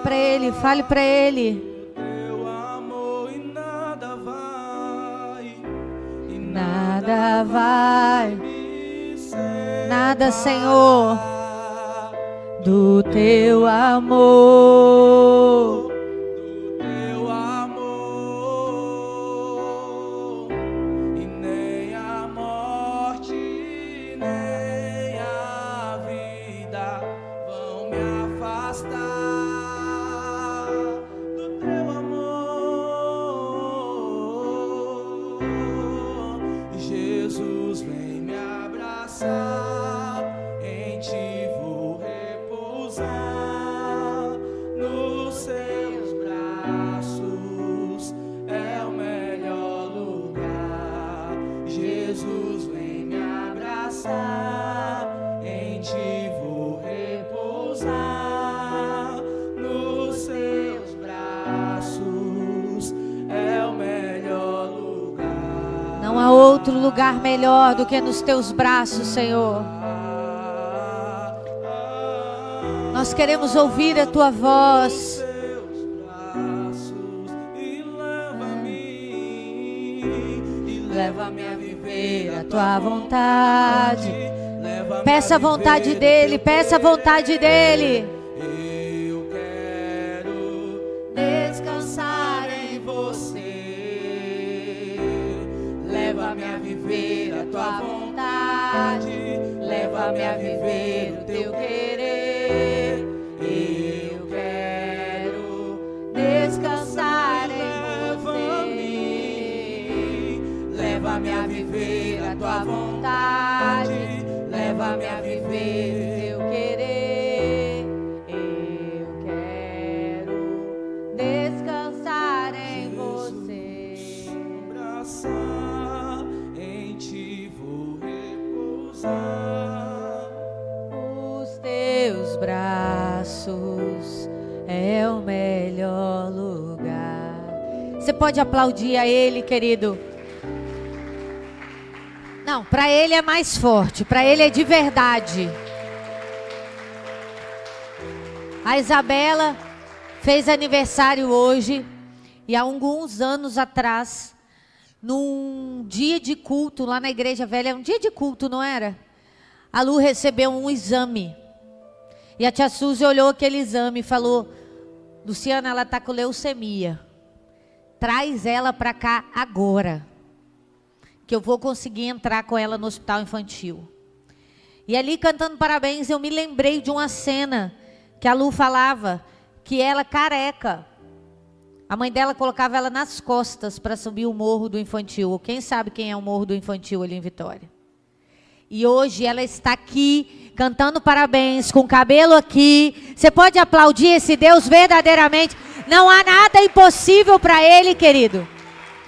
para Ele, fale para Ele. Teu amor e nada vai me separar nada, Senhor, do teu amor. do teu amor, e nem a morte nem a vida vão me afastar do teu amor. Jesus, vem me abraçar, em ti vou repousar, nos seus braços é o melhor lugar. Jesus, vem me abraçar, em ti vou repousar, nos seus braços é o melhor lugar. Não há outro lugar melhor do que nos teus braços, Senhor. Nós queremos ouvir a tua voz. Teus braços e leva-me a viver A tua vontade. leva-me Peça a vontade viver dele, o teu peça a vontade dele. Eu quero descansar em você. Leva-me a viver a tua vontade. Leva-me a viver o teu querer. Eu quero descansar em você. Leva-me a viver a tua vontade. Leva-me a viver o teu querer. Eu quero descansar em você. Abraçar, em ti vou repousar. Os teus braços é o melhor lugar. Você pode aplaudir a ele, querido? Não, para ele é mais forte, para ele é de verdade. A Isabela fez aniversário hoje e há alguns anos atrás, num dia de culto lá na Igreja Velha, um dia de culto, não era? A Lu recebeu um exame. E a tia Suzy olhou aquele exame e falou: Luciana, ela está com leucemia. Traz ela para cá agora, que eu vou conseguir entrar com ela no hospital infantil. E ali cantando parabéns, eu me lembrei de uma cena que a Lu falava que ela careca. A mãe dela colocava ela nas costas para subir o morro do infantil. Quem sabe quem é o morro do infantil ali em Vitória? E hoje ela está aqui, cantando parabéns, com o cabelo aqui. Você pode aplaudir esse Deus verdadeiramente. Não há nada impossível para Ele, querido.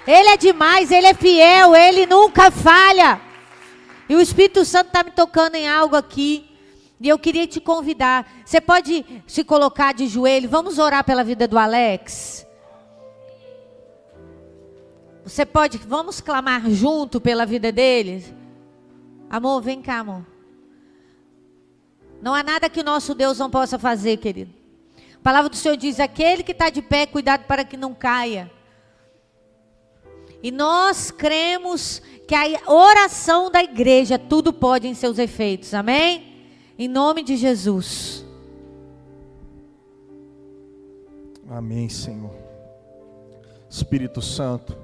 Ele é demais, Ele é fiel, Ele nunca falha. E o Espírito Santo está me tocando em algo aqui. E eu queria te convidar. Você pode se colocar de joelho. Vamos orar pela vida do Alex. Você pode, vamos clamar junto pela vida dele. Amor, vem cá, amor. Não há nada que o nosso Deus não possa fazer, querido. A palavra do Senhor diz: aquele que está de pé, cuidado para que não caia. E nós cremos que a oração da igreja, tudo pode em seus efeitos, amém? Em nome de Jesus. Amém, Senhor. Espírito Santo,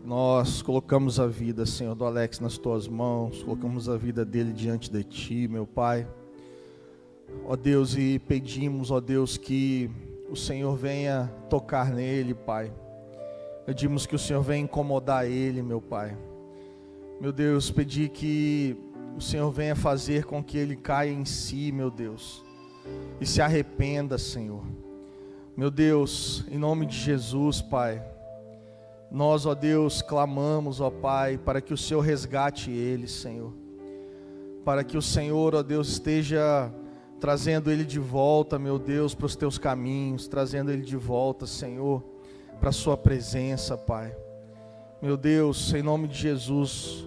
nós colocamos a vida, Senhor, do Alex nas tuas mãos, colocamos a vida dele diante de ti, meu Pai. Ó Deus, e pedimos, ó Deus, que o Senhor venha tocar nele, Pai. Pedimos que o Senhor venha incomodar ele, meu Pai. Meu Deus, pedi que o Senhor venha fazer com que ele caia em si, meu Deus, e se arrependa, Senhor. Meu Deus, em nome de Jesus, Pai, nós, ó Deus, clamamos, ó Pai, para que o Senhor resgate ele, Senhor. Para que o Senhor, ó Deus, esteja trazendo ele de volta, meu Deus, para os teus caminhos, trazendo ele de volta, Senhor, para a sua presença, Pai. Meu Deus, em nome de Jesus,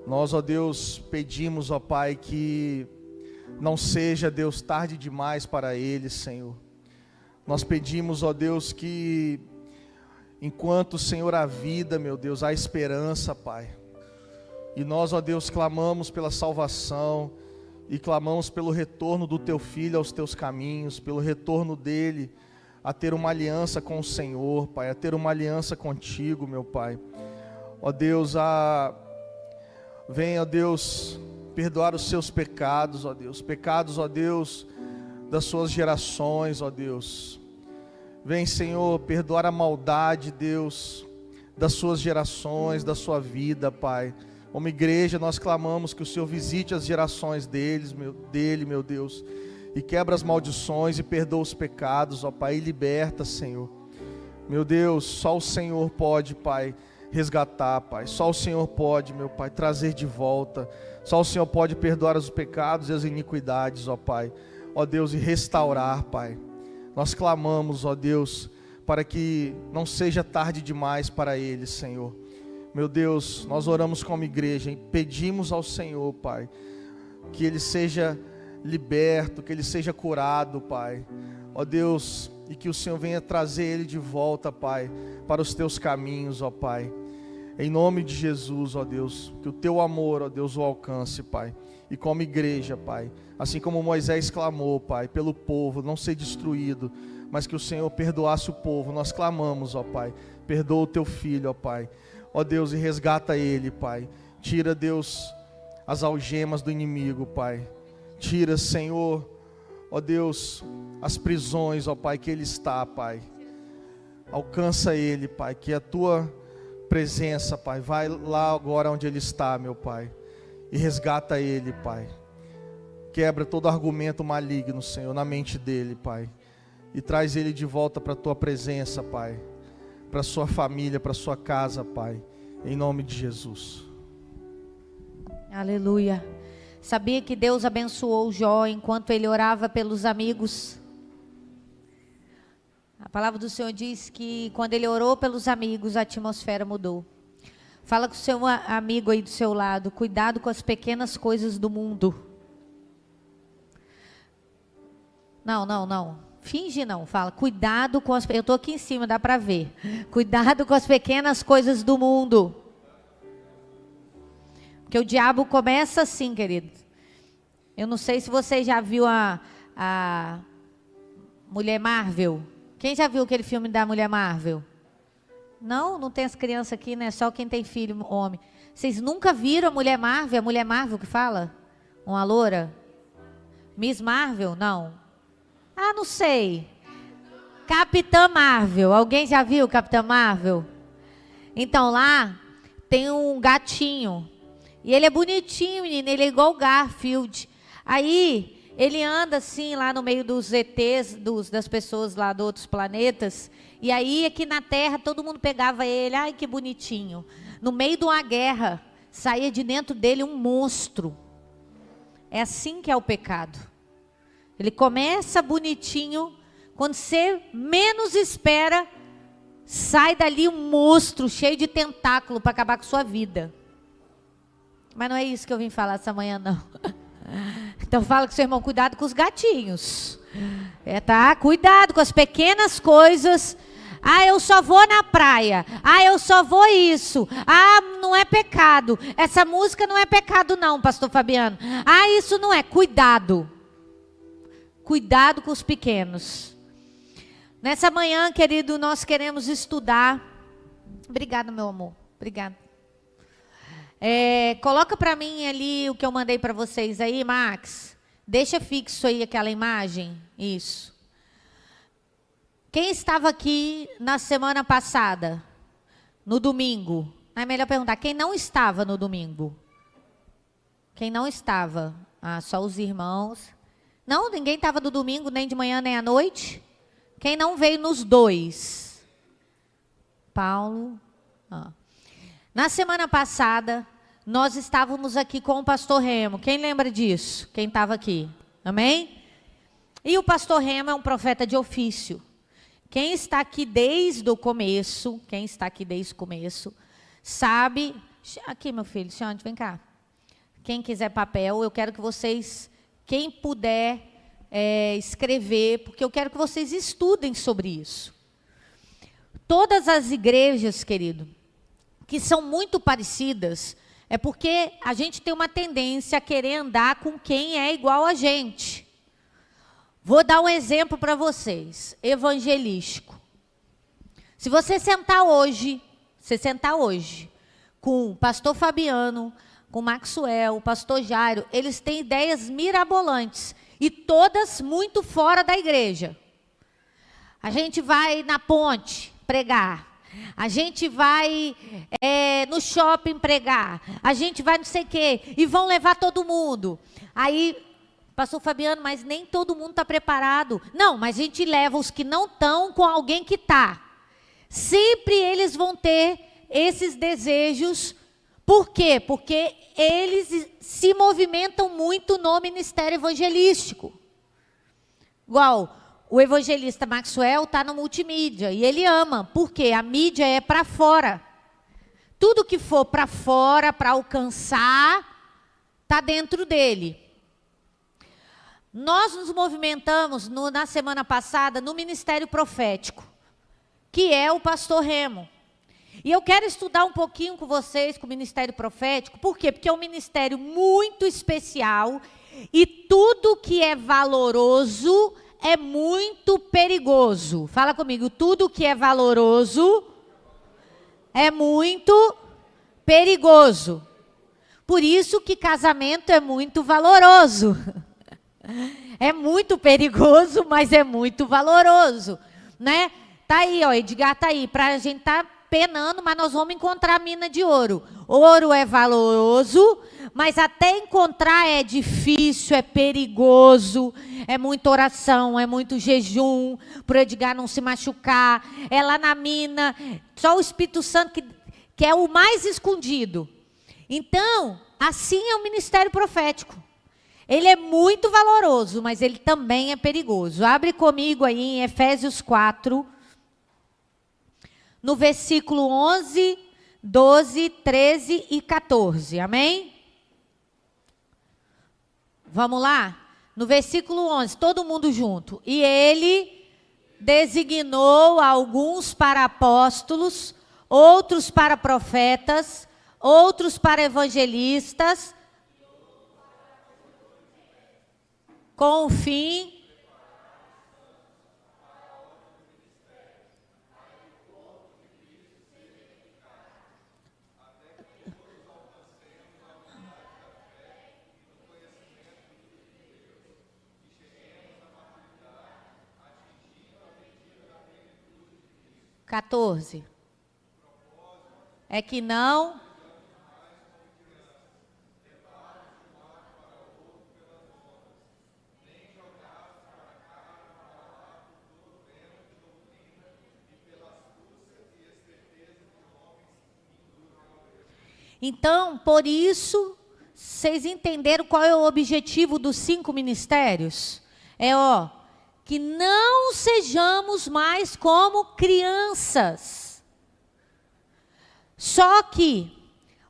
nós, ó Deus, pedimos, ó Pai, que não seja, Deus, tarde demais para eles, Senhor. Nós pedimos, ó Deus, que enquanto, Senhor, há vida, meu Deus, há esperança, Pai. E nós, ó Deus, clamamos pela salvação e clamamos pelo retorno do Teu Filho aos Teus caminhos, pelo retorno dele a ter uma aliança com o Senhor, Pai, a ter uma aliança contigo, meu Pai. Ó Deus, venha, ó Deus, perdoar os seus pecados, ó Deus, pecados, ó Deus, das suas gerações, ó Deus. Vem, Senhor, perdoar a maldade, Deus, das suas gerações, da sua vida, Pai. Como igreja, nós clamamos que o Senhor visite as gerações dele, meu Deus, e quebra as maldições e perdoa os pecados, ó Pai, e liberta, Senhor. Meu Deus, só o Senhor pode, Pai, resgatar, Pai. Só o Senhor pode, meu Pai, trazer de volta. Só o Senhor pode perdoar os pecados e as iniquidades, ó Pai. Ó Deus, e restaurar, Pai. Nós clamamos, ó Deus, para que não seja tarde demais para eles, Senhor. Meu Deus, nós oramos como igreja e pedimos ao Senhor, Pai, que ele seja liberto, que ele seja curado, Pai. Ó Deus, e que o Senhor venha trazer ele de volta, Pai, para os teus caminhos, ó Pai. Em nome de Jesus, ó Deus, que o teu amor, ó Deus, o alcance, Pai. E como igreja, Pai, assim como Moisés clamou, Pai, pelo povo não ser destruído, mas que o Senhor perdoasse o povo, nós clamamos, ó Pai, perdoa o teu filho, ó Pai. Ó Deus, e resgata ele, Pai. Tira, Deus, as algemas do inimigo, Pai. Tira, Senhor, ó Deus, as prisões, ó Pai, que ele está, Pai. Alcança ele, Pai, que a tua presença, Pai, vai lá agora onde ele está, meu Pai, e resgata ele, Pai. Quebra todo argumento maligno, Senhor, na mente dele, Pai, e traz ele de volta para a tua presença, Pai, para a sua família, para a sua casa, Pai, em nome de Jesus. Aleluia. Sabia que Deus abençoou Jó enquanto ele orava pelos amigos? A palavra do Senhor diz que quando ele orou pelos amigos, a atmosfera mudou. Fala com o seu amigo aí do seu lado, cuidado com as pequenas coisas do mundo. Não. Finge não, fala, cuidado com as... Eu estou aqui em cima, dá para ver. Cuidado com as pequenas coisas do mundo. Porque o diabo começa assim, querido. Eu não sei se você já viu a Mulher Marvel. Quem já viu aquele filme da Mulher Marvel? Não tem as crianças aqui, né? Só quem tem filho, homem. Vocês nunca viram a Mulher Marvel? A Mulher Marvel que fala? Uma loura? Miss Marvel? Não. Não sei. Capitã Marvel. Alguém já viu Capitã Marvel? Então lá tem um gatinho. E ele é bonitinho, menino. Ele é igual o Garfield. Aí ele anda assim lá no meio dos ETs, das pessoas lá de outros planetas. E aí aqui na Terra todo mundo pegava ele. Ai, que bonitinho. No meio de uma guerra, saía de dentro dele um monstro. É assim que é o pecado. Ele começa bonitinho, quando você menos espera, sai dali um monstro cheio de tentáculo para acabar com sua vida. Mas não é isso que eu vim falar essa manhã, não. Então fala com seu irmão, cuidado com os gatinhos. Tá? Cuidado com as pequenas coisas. Eu só vou na praia. Eu só vou isso. Não é pecado. Essa música não é pecado não, pastor Fabiano. Isso não é. Cuidado. Cuidado com os pequenos. Nessa manhã, querido, nós queremos estudar. Obrigado, meu amor. Obrigado. Coloca para mim ali o que eu mandei para vocês aí, Max. Deixa fixo aí aquela imagem. Isso. Quem estava aqui na semana passada? No domingo? É melhor perguntar. Quem não estava no domingo? Quem não estava? Só os irmãos. Não, ninguém estava no domingo, nem de manhã, nem à noite. Quem não veio nos dois? Paulo. Na semana passada, nós estávamos aqui com o pastor Remo. Quem lembra disso? Quem estava aqui? Amém? E o pastor Remo é um profeta de ofício. Quem está aqui desde o começo, sabe... Aqui, meu filho, Xande, vem cá. Quem quiser papel, eu quero que vocês quem puder escrever, porque eu quero que vocês estudem sobre isso. Todas as igrejas, querido, que são muito parecidas, é porque a gente tem uma tendência a querer andar com quem é igual a gente. Vou dar um exemplo para vocês, evangelístico. Se você sentar hoje com o pastor Fabiano, com o Maxwell, o pastor Jairo, eles têm ideias mirabolantes e todas muito fora da igreja. A gente vai na ponte pregar, a gente vai no shopping pregar, a gente vai não sei o quê, e vão levar todo mundo. Aí, pastor Fabiano, mas nem todo mundo está preparado. Não, mas a gente leva os que não estão com alguém que está. Sempre eles vão ter esses desejos. Por quê? Porque eles se movimentam muito no ministério evangelístico. Igual o evangelista Maxwell está no multimídia e ele ama. Por quê? A mídia é para fora. Tudo que for para fora, para alcançar, está dentro dele. Nós nos movimentamos na semana passada no ministério profético, que é o pastor Remo. E eu quero estudar um pouquinho com vocês, com o ministério profético. Por quê? Porque é um ministério muito especial e tudo que é valoroso é muito perigoso. Fala comigo, tudo que é valoroso é muito perigoso. Por isso que casamento é muito valoroso. É muito perigoso, mas é muito valoroso, né? Tá aí, ó, Edgar tá aí, pra gente tá penando, mas nós vamos encontrar a mina de ouro. Ouro é valoroso, mas até encontrar é difícil, é perigoso, é muita oração, é muito jejum, para o Edgar não se machucar, é lá na mina, só o Espírito Santo que é o mais escondido. Então, assim é o ministério profético. Ele é muito valoroso, mas ele também é perigoso. Abre comigo aí em Efésios 4, no versículo 11, 12, 13 e 14. Amém? Vamos lá? No versículo 11, todo mundo junto. E ele designou alguns para apóstolos, outros para profetas, outros para evangelistas, com o fim (14) é que não Então, por isso, vocês entenderam qual é o objetivo dos 5 ministérios? Que não sejamos mais como crianças. Só que,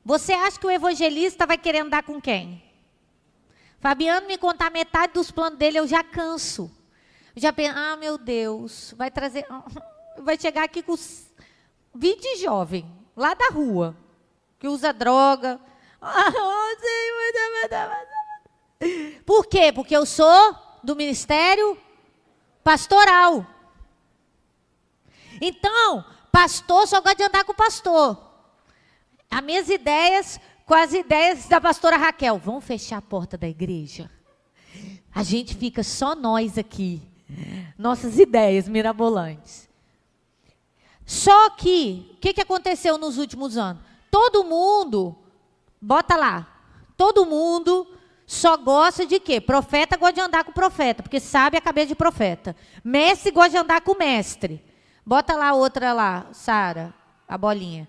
você acha que o evangelista vai querer andar com quem? Fabiano me contar metade dos planos dele, eu já canso. Eu já penso, meu Deus, vai chegar aqui com 20 jovens, lá da rua, que usa droga. Por quê? Porque eu sou do ministério pastoral. Então, pastor só gosta de andar com o pastor. As minhas ideias com as ideias da pastora Raquel. Vamos fechar a porta da igreja? A gente fica só nós aqui. Nossas ideias mirabolantes. Só que, o que aconteceu nos últimos anos? Todo mundo, bota lá, todo mundo só gosta de quê? Profeta gosta de andar com profeta, porque sabe a cabeça de profeta. Mestre gosta de andar com mestre. Bota lá outra lá, Sara, a bolinha.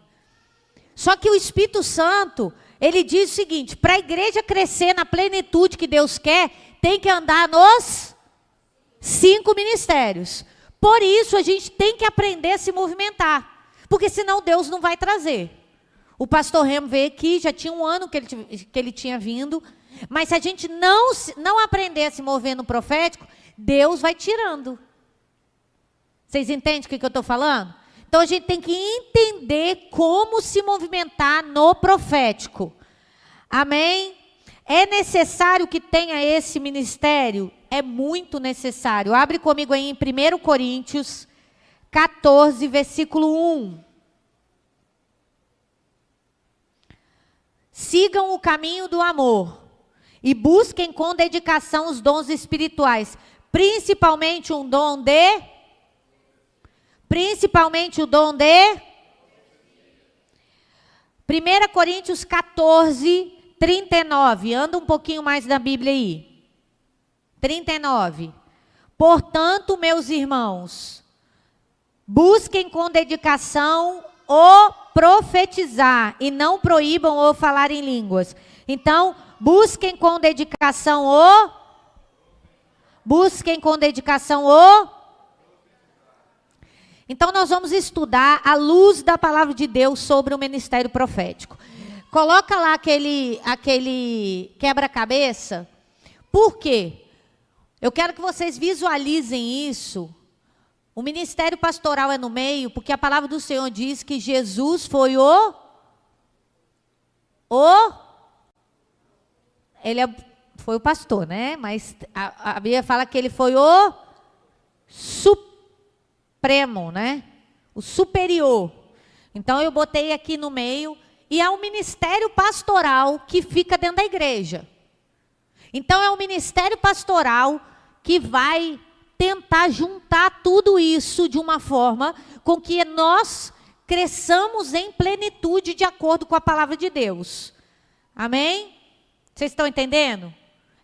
Só que o Espírito Santo, ele diz o seguinte, para a igreja crescer na plenitude que Deus quer, tem que andar nos 5 ministérios. Por isso, a gente tem que aprender a se movimentar, porque senão Deus não vai trazer. O pastor Remo veio aqui, já tinha um ano que ele tinha vindo, Mas se a gente não aprender a se mover no profético, Deus vai tirando. Vocês entendem o que eu estou falando? Então a gente tem que entender como se movimentar no profético. Amém? É necessário que tenha esse ministério? É muito necessário. Abre comigo aí em 1 Coríntios 14, versículo 1. Sigam o caminho do amor e busquem com dedicação os dons espirituais, principalmente o dom de 1 Coríntios 14, 39. Anda um pouquinho mais na Bíblia aí. 39. Portanto, meus irmãos, busquem com dedicação o profetizar e não proíbam o falar em línguas. Então, busquem com dedicação o Então, nós vamos estudar à luz da palavra de Deus sobre o ministério profético. Coloca lá aquele quebra-cabeça. Por quê? Eu quero que vocês visualizem isso. O ministério pastoral é no meio, porque a palavra do Senhor diz que Jesus foi foi o pastor, né? Mas a Bíblia fala que ele foi o supremo, né? O superior. Então eu botei aqui no meio, e é o ministério pastoral que fica dentro da igreja. Então é o ministério pastoral que vai tentar juntar tudo isso de uma forma com que nós cresçamos em plenitude de acordo com a palavra de Deus. Amém? Vocês estão entendendo?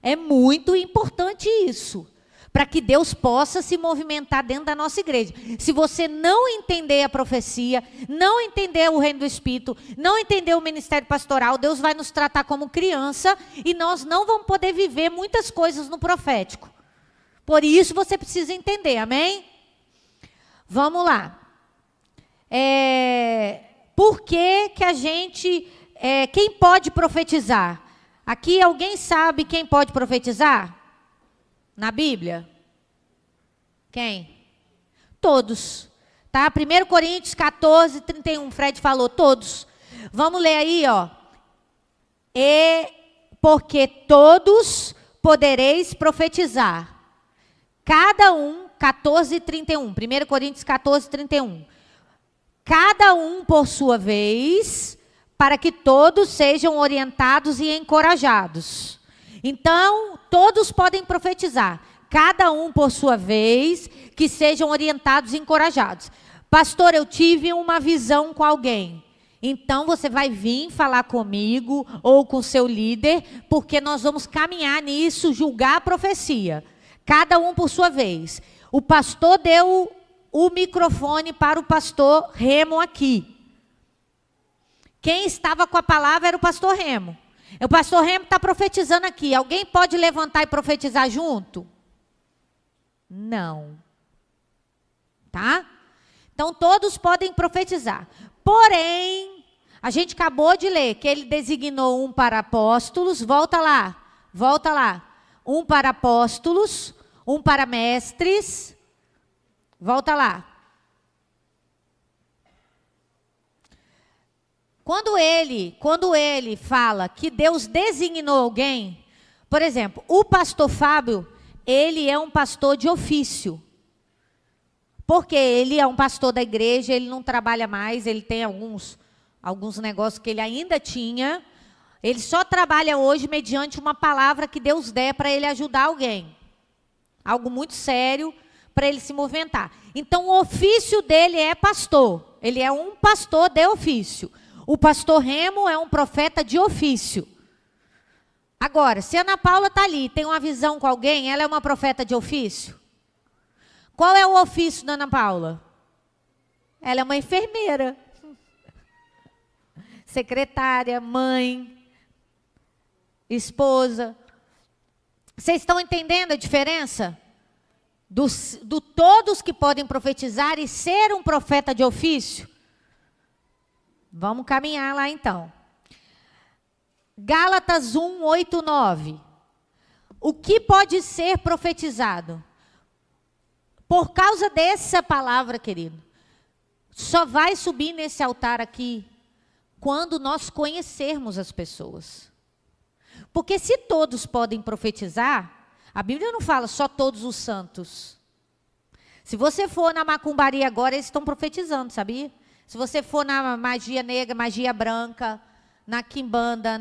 É muito importante isso, para que Deus possa se movimentar dentro da nossa igreja. Se você não entender a profecia, não entender o reino do Espírito, não entender o ministério pastoral, Deus vai nos tratar como criança e nós não vamos poder viver muitas coisas no profético. Por isso você precisa entender, amém? Vamos lá. Por que a gente... quem pode profetizar? Aqui alguém sabe quem pode profetizar? Na Bíblia? Quem? Todos. Tá? 1 Coríntios 14, 31. Fred falou, todos. Vamos ler aí, ó. Porque todos podereis profetizar. Cada um, 14, 31. 1 Coríntios 14, 31. Cada um por sua vez, para que todos sejam orientados e encorajados. Então, todos podem profetizar. Cada um por sua vez, que sejam orientados e encorajados. Pastor, eu tive uma visão com alguém. Então, você vai vir falar comigo ou com o seu líder, porque nós vamos caminhar nisso, julgar a profecia. Cada um por sua vez. O pastor deu o microfone para o pastor Remo aqui. Quem estava com a palavra era o pastor Remo. O pastor Remo está profetizando aqui. Alguém pode levantar e profetizar junto? Não. Tá? Então, todos podem profetizar. Porém, a gente acabou de ler que ele designou um para apóstolos. Volta lá. Um para apóstolos, um para mestres. Volta lá. Quando ele fala que Deus designou alguém, por exemplo, o pastor Fábio, ele é um pastor de ofício. Porque ele é um pastor da igreja, ele não trabalha mais, ele tem alguns negócios que ele ainda tinha. Ele só trabalha hoje mediante uma palavra que Deus der para ele ajudar alguém. Algo muito sério para ele se movimentar. Então, o ofício dele é pastor. Ele é um pastor de ofício. O pastor Remo é um profeta de ofício. Agora, se a Ana Paula está ali, tem uma visão com alguém, ela é uma profeta de ofício? Qual é o ofício da Ana Paula? Ela é uma enfermeira. Secretária, mãe, esposa. Vocês estão entendendo a diferença? Do todos que podem profetizar e ser um profeta de ofício? Vamos caminhar lá então. Gálatas 1, 8, 9. O que pode ser profetizado? Por causa dessa palavra, querido, só vai subir nesse altar aqui quando nós conhecermos as pessoas. Porque se todos podem profetizar, a Bíblia não fala só todos os santos. Se você for na macumbaria agora, eles estão profetizando, sabia? Se você for na magia negra, magia branca, na quimbanda,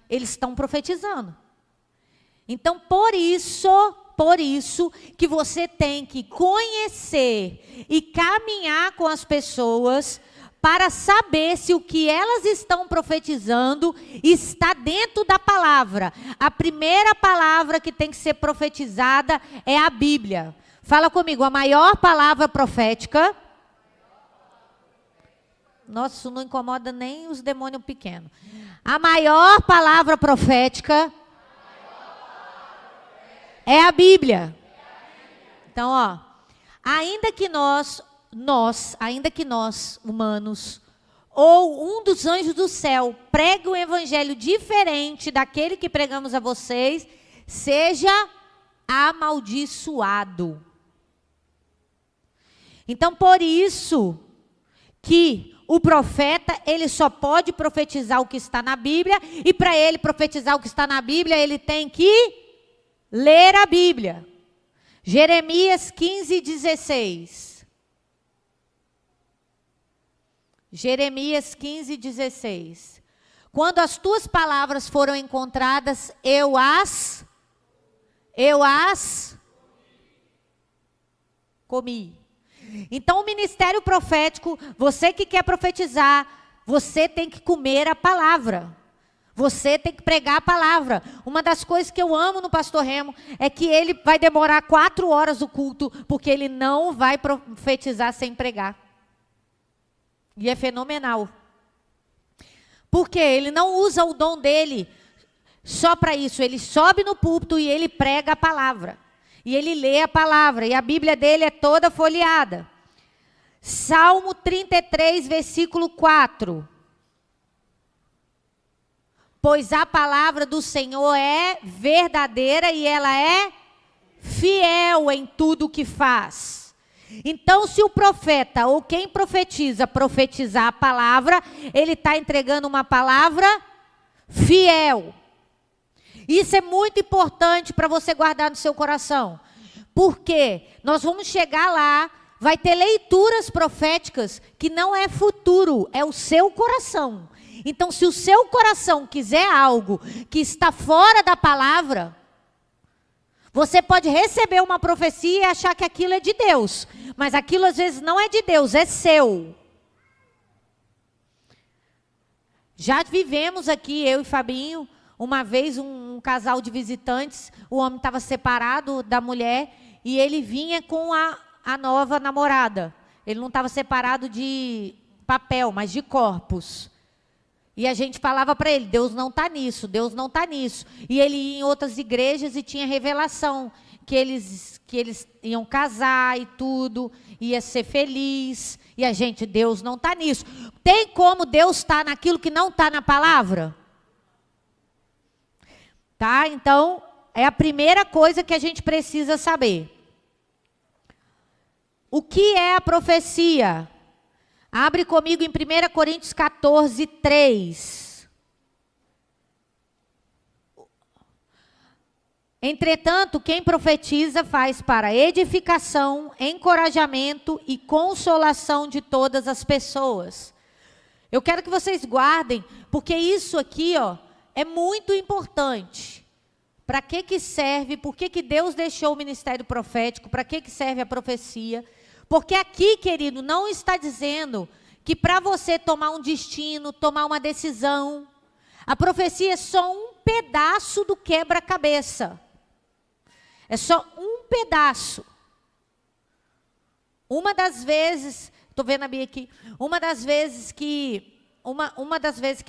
eles estão profetizando. Então, por isso que você tem que conhecer e caminhar com as pessoas para saber se o que elas estão profetizando está dentro da palavra. A primeira palavra que tem que ser profetizada é a Bíblia. Fala comigo, a maior palavra profética. Nossa, isso não incomoda nem os demônios pequenos. A maior palavra profética é a Bíblia. Então, ó, ainda que nós, humanos, ou um dos anjos do céu, pregue um evangelho diferente daquele que pregamos a vocês, seja amaldiçoado. Então, por isso que o profeta, ele só pode profetizar o que está na Bíblia, e para ele profetizar o que está na Bíblia, ele tem que ler a Bíblia. Jeremias 15, 16. Jeremias 15, 16. Quando as tuas palavras foram encontradas, eu as comi. Então, o ministério profético, você que quer profetizar, você tem que comer a palavra. Você tem que pregar a palavra. Uma das coisas que eu amo no pastor Remo é que ele vai demorar 4 horas o culto, porque ele não vai profetizar sem pregar. E é fenomenal. Porque ele não usa o dom dele só para isso. Ele sobe no púlpito e ele prega a palavra. E ele lê a palavra. E a Bíblia dele é toda folheada. Salmo 33, versículo 4. Pois a palavra do Senhor é verdadeira e ela é fiel em tudo o que faz. Então, se o profeta ou quem profetiza, profetizar a palavra, ele está entregando uma palavra fiel. Isso é muito importante para você guardar no seu coração. Porque nós vamos chegar lá, vai ter leituras proféticas que não é futuro, é o seu coração. Então, se o seu coração quiser algo que está fora da palavra, você pode receber uma profecia e achar que aquilo é de Deus. Mas aquilo às vezes não é de Deus, é seu. Já vivemos aqui, eu e Fabinho, uma vez um casal de visitantes, o homem estava separado da mulher e ele vinha com a nova namorada. Ele não estava separado de papel, mas de corpos. E a gente falava para ele, Deus não está nisso, Deus não está nisso. E ele ia em outras igrejas e tinha revelação que eles iam casar e tudo, ia ser feliz. E a gente, Deus não está nisso. Tem como Deus estar naquilo que não está na palavra? Tá? Então, é a primeira coisa que a gente precisa saber. O que é a profecia? Abre comigo em 1 Coríntios 14, 3. Entretanto, quem profetiza faz para edificação, encorajamento e consolação de todas as pessoas. Eu quero que vocês guardem, porque isso aqui, ó, é muito importante. Para que serve? Por que Deus deixou o ministério profético? Para que serve a profecia? Porque aqui, querido, não está dizendo que para você tomar um destino, tomar uma decisão, a profecia é só um pedaço do quebra-cabeça. É só um pedaço. Uma das vezes, estou vendo a Bia aqui, uma das vezes que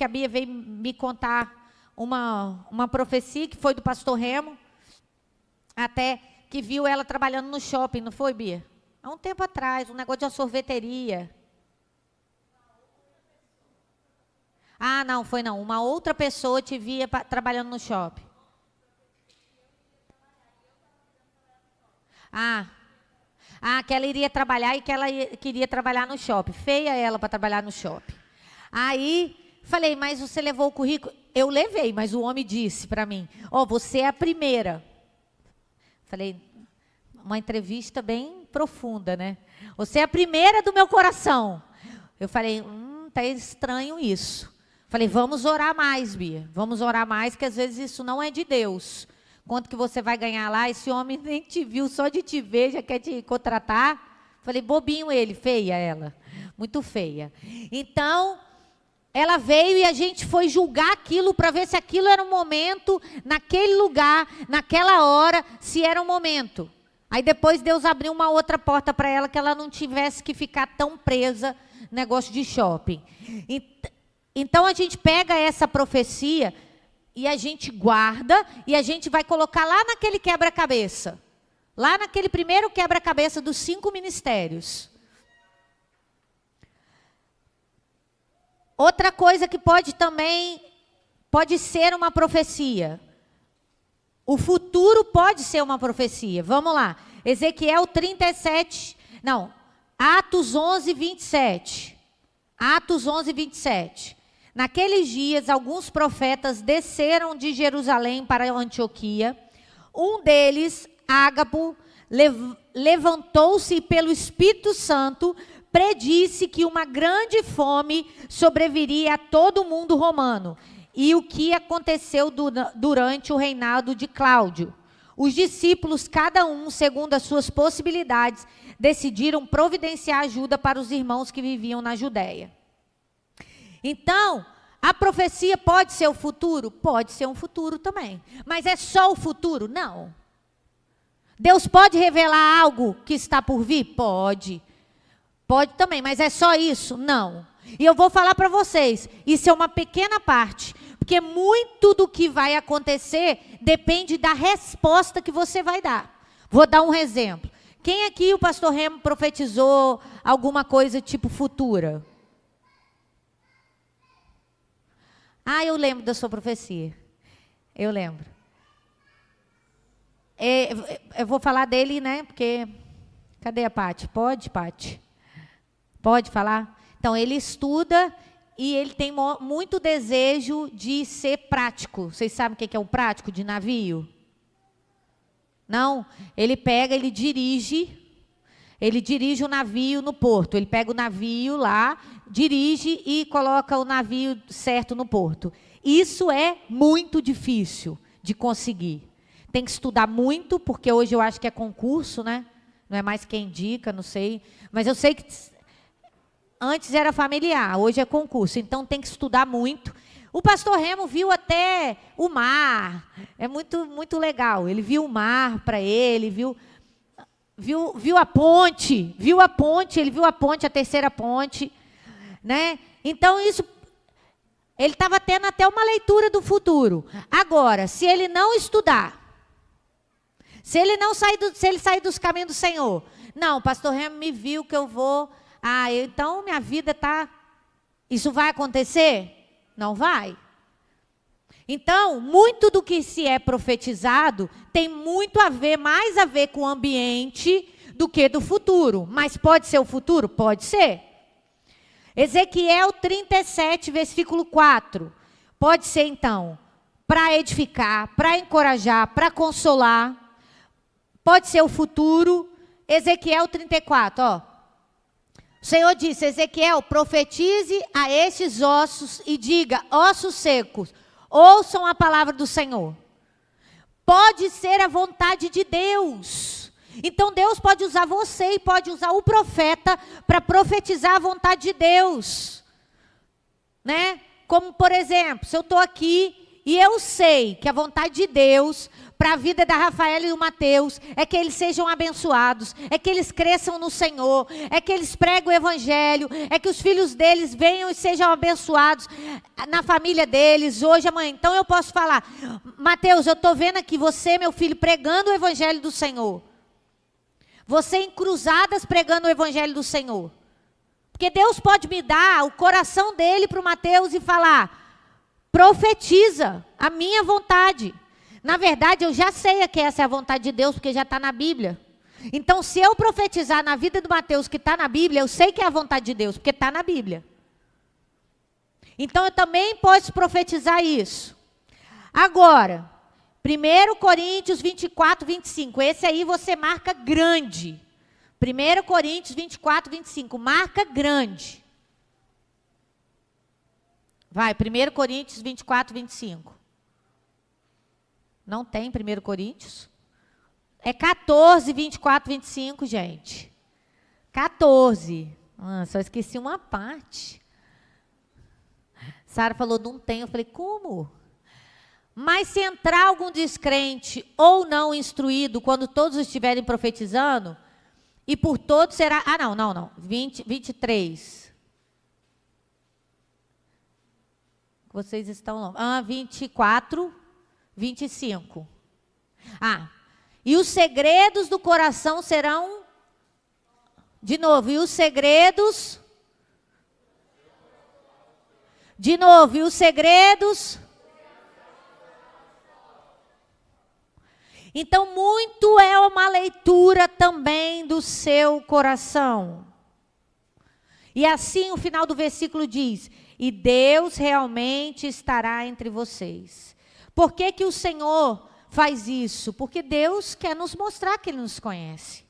a Bia veio me contar uma profecia que foi do pastor Remo, até que viu ela trabalhando no shopping, não foi, Bia? Há um tempo atrás, um negócio de uma sorveteria. Ah, não, foi não. Uma outra pessoa te via trabalhando no shopping. Que ela iria trabalhar e que ela queria trabalhar no shopping. Feia ela para trabalhar no shopping. Aí, falei, mas você levou o currículo? Eu levei, mas o homem disse para mim, você é a primeira. Falei, uma entrevista bem profunda, né? Você é a primeira do meu coração. Eu falei, tá estranho isso. Falei, vamos orar mais, Bia. Vamos orar mais, que às vezes isso não é de Deus. Quanto que você vai ganhar lá? Esse homem nem te viu, só de te ver, já quer te contratar. Falei, bobinho ele, feia ela. Muito feia. Então, ela veio e a gente foi julgar aquilo para ver se aquilo era um momento, naquele lugar, naquela hora, se era um momento. Aí depois Deus abriu uma outra porta para ela, que ela não tivesse que ficar tão presa no negócio de shopping. Então a gente pega essa profecia e a gente guarda e a gente vai colocar lá naquele quebra-cabeça. Lá naquele primeiro quebra-cabeça dos 5 ministérios. Outra coisa que pode ser uma profecia. O futuro pode ser uma profecia. Vamos lá. Ezequiel 37, Atos 11, 27. Atos 11, 27. Naqueles dias, alguns profetas desceram de Jerusalém para Antioquia. Um deles, Ágabo, levantou-se e pelo Espírito Santo predisse que uma grande fome sobreviria a todo o mundo romano. E o que aconteceu durante o reinado de Cláudio? Os discípulos, cada um segundo as suas possibilidades, decidiram providenciar ajuda para os irmãos que viviam na Judéia. Então, a profecia pode ser o futuro? Pode ser um futuro também. Mas é só o futuro? Não. Deus pode revelar algo que está por vir? Pode. Pode também, mas é só isso? Não. E eu vou falar para vocês, isso é uma pequena parte, porque muito do que vai acontecer depende da resposta que você vai dar. Vou dar um exemplo. Quem aqui o pastor Remo profetizou alguma coisa tipo futura? Eu lembro da sua profecia. Eu lembro. Eu vou falar dele, né? Porque... Cadê a Pati? Pode, Pati? Pode falar? Então, ele estuda e ele tem muito desejo de ser prático. Vocês sabem o que é um prático de navio? Não? Ele pega, ele dirige o navio no porto. Ele pega o navio lá, dirige e coloca o navio certo no porto. Isso é muito difícil de conseguir. Tem que estudar muito, porque hoje eu acho que é concurso, né? Não é mais quem indica, não sei. Mas eu sei que antes era familiar, hoje é concurso. Então tem que estudar muito. O pastor Remo viu até o mar. É muito, muito legal. Ele viu o mar para ele, viu a ponte. Ele viu a ponte, a terceira ponte. Né? Então isso... Ele estava tendo até uma leitura do futuro. Agora, se ele não estudar... Se ele sair dos caminhos do Senhor. Não, o pastor Remo me viu que eu vou... então minha vida está... Isso vai acontecer? Não vai. Então, muito do que se é profetizado tem muito a ver, mais a ver com o ambiente do que do futuro. Mas pode ser o futuro? Pode ser. Ezequiel 37, versículo 4. Pode ser, então, para edificar, para encorajar, para consolar. Pode ser o futuro. Ezequiel 34, ó. O Senhor disse, Ezequiel, profetize a estes ossos e diga, ossos secos, ouçam a palavra do Senhor. Pode ser a vontade de Deus. Então Deus pode usar você e pode usar o profeta para profetizar a vontade de Deus. Né? Como, por exemplo, se eu estou aqui e eu sei que a vontade de Deus... para a vida da Rafaela e do Mateus, é que eles sejam abençoados, é que eles cresçam no Senhor, é que eles preguem o Evangelho, é que os filhos deles venham e sejam abençoados na família deles, hoje, amanhã. Então eu posso falar, Mateus, eu estou vendo aqui você, meu filho, pregando o Evangelho do Senhor. Você em cruzadas pregando o Evangelho do Senhor. Porque Deus pode me dar o coração dele para o Mateus e falar: profetiza a minha vontade. Na verdade, eu já sei que essa é a vontade de Deus, porque já está na Bíblia. Então, se eu profetizar na vida do Mateus que está na Bíblia, eu sei que é a vontade de Deus, porque está na Bíblia. Então, eu também posso profetizar isso. Agora, 1 Coríntios 24, 25. Esse aí você marca grande. 1 Coríntios 24, 25. Marca grande. Vai, 1 Coríntios 24, 25. Não tem 1 Coríntios? É 14, 24, 25, gente. 14. Só esqueci uma parte. Sara falou, não tem. Eu falei, como? Mas se entrar algum descrente ou não instruído, quando todos estiverem profetizando, e por todos será... não. 23. Vocês estão... 24, 25. E os segredos do coração serão... De novo, e os segredos... De novo, e os segredos... Então, muito é uma leitura também do seu coração. E assim o final do versículo diz, e Deus realmente estará entre vocês. Por que que o Senhor faz isso? Porque Deus quer nos mostrar que Ele nos conhece.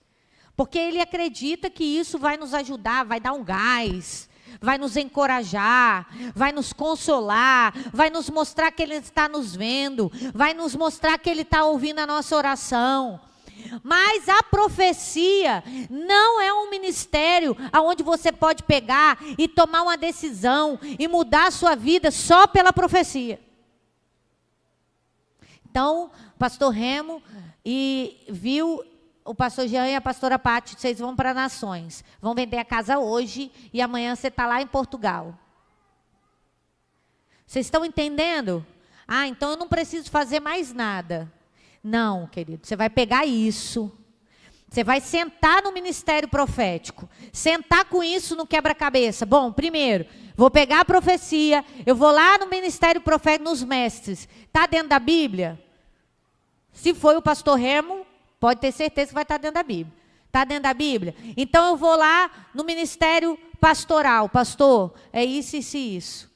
Porque Ele acredita que isso vai nos ajudar, vai dar um gás, vai nos encorajar, vai nos consolar, vai nos mostrar que Ele está nos vendo, vai nos mostrar que Ele está ouvindo a nossa oração. Mas a profecia não é um ministério onde você pode pegar e tomar uma decisão e mudar a sua vida só pela profecia. Então, pastor Remo viu o pastor Jean e a pastora Pati, vocês vão para Nações. Vão vender a casa hoje e amanhã você está lá em Portugal. Vocês estão entendendo? Então eu não preciso fazer mais nada. Não, querido, você vai pegar isso. Você vai sentar no ministério profético. Sentar com isso no quebra-cabeça. Bom, primeiro, vou pegar a profecia. Eu vou lá no ministério profético, nos mestres. Está dentro da Bíblia? Se foi o pastor Remo, pode ter certeza que vai estar dentro da Bíblia. Está dentro da Bíblia? Então eu vou lá no ministério pastoral. Pastor, é isso, isso e isso.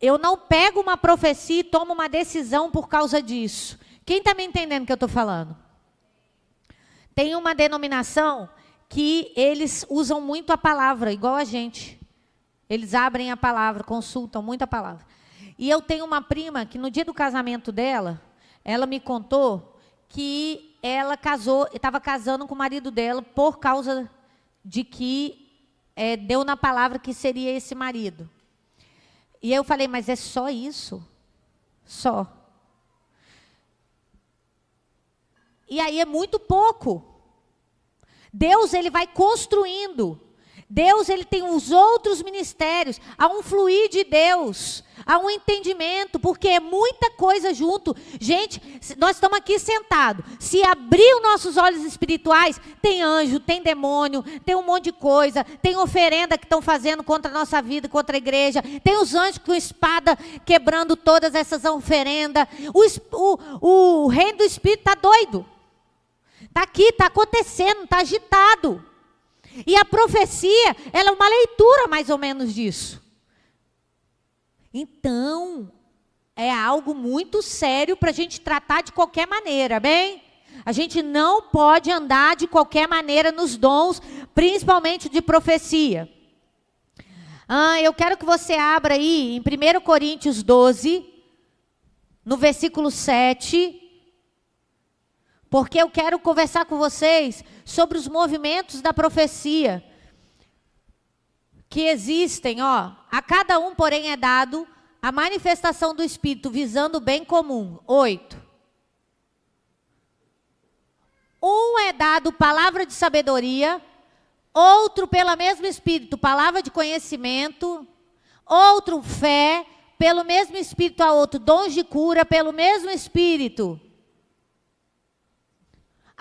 Eu não pego uma profecia e tomo uma decisão por causa disso. Quem está me entendendo o que eu estou falando? Tem uma denominação que eles usam muito a palavra, igual a gente. Eles abrem a palavra, consultam muito a palavra. E eu tenho uma prima que no dia do casamento dela, ela me contou que ela estava casando com o marido dela por causa de que deu na palavra que seria esse marido. E eu falei, mas é só isso? Só. E aí é muito pouco. Deus, Ele vai construindo. Deus, Ele tem os outros ministérios. Há um fluir de Deus. Há um entendimento, porque é muita coisa junto. Gente, nós estamos aqui sentados. Se abrir os nossos olhos espirituais, tem anjo, tem demônio, tem um monte de coisa. Tem oferenda que estão fazendo contra a nossa vida, contra a igreja. Tem os anjos com espada quebrando todas essas oferendas. O reino do Espírito está doido. Está aqui, está acontecendo, está agitado. E a profecia, ela é uma leitura mais ou menos disso. Então, é algo muito sério para a gente tratar de qualquer maneira, bem? A gente não pode andar de qualquer maneira nos dons, principalmente de profecia. Eu quero que você abra aí em 1 Coríntios 12, no versículo 7... Porque eu quero conversar com vocês sobre os movimentos da profecia que existem, A cada um, porém, é dado a manifestação do Espírito visando o bem comum. 8. Um é dado palavra de sabedoria, outro pelo mesmo Espírito, palavra de conhecimento, outro fé, pelo mesmo Espírito a outro, dons de cura, pelo mesmo Espírito.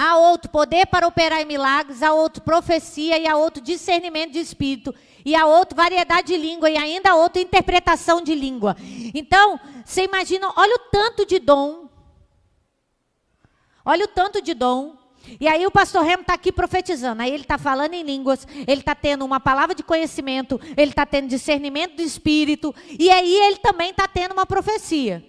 Há outro poder para operar em milagres, há outro profecia e há outro discernimento de espírito. E a outra, variedade de língua. E ainda a outra, interpretação de língua. Então, você imagina, olha o tanto de dom. Olha o tanto de dom. E aí o pastor Remo está aqui profetizando. Aí ele está falando em línguas. Ele está tendo uma palavra de conhecimento. Ele está tendo discernimento do Espírito. E aí ele também está tendo uma profecia.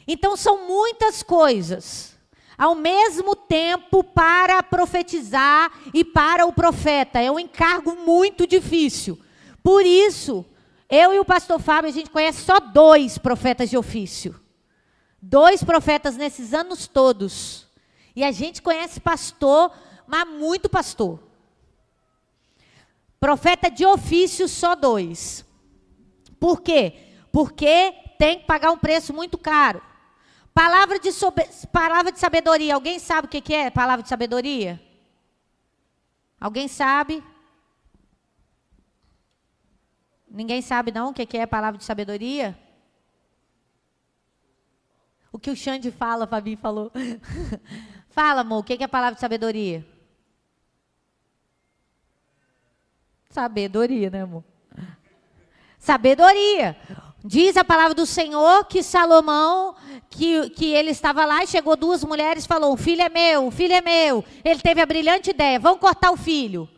Então, são muitas coisas ao mesmo tempo para profetizar e para o profeta. É um encargo muito difícil. Por isso, eu e o pastor Fábio, a gente conhece só 2 profetas de ofício. 2 profetas nesses anos todos. E a gente conhece pastor, mas muito pastor. Profeta de ofício, só 2. Por quê? Porque tem que pagar um preço muito caro. Palavra de sabedoria. Alguém sabe o que é palavra de sabedoria? Alguém sabe? Ninguém sabe não o que é palavra de sabedoria? O que o Xande fala, a Fabi falou. Fala, amor, o que é palavra de sabedoria? Sabedoria, né, amor? Sabedoria. Diz a palavra do Senhor que Salomão, que ele estava lá e chegou 2 mulheres e falou, o filho é meu, o filho é meu. Ele teve a brilhante ideia, vamos cortar o filho.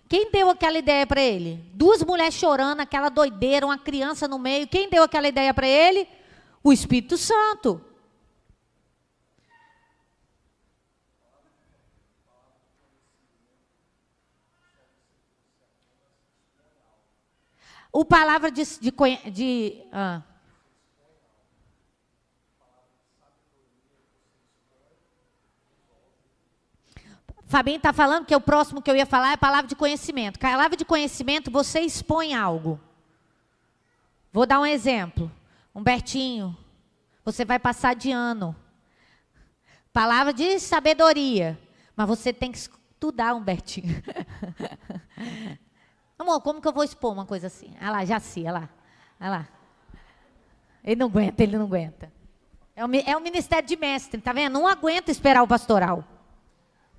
Quem deu aquela ideia para ele? 2 mulheres chorando, aquela doideira, uma criança no meio. Quem deu aquela ideia para ele? O Espírito Santo. O palavra Fabinho está falando que o próximo que eu ia falar é a palavra de conhecimento. Palavra de conhecimento, você expõe algo. Vou dar um exemplo. Humbertinho, você vai passar de ano. Palavra de sabedoria. Mas você tem que estudar, Humbertinho. Amor, como que eu vou expor uma coisa assim? Olha lá, Jaci, olha lá. Olha lá. Ele não aguenta. É o ministério de mestre, tá vendo? Não aguenta esperar o pastoral.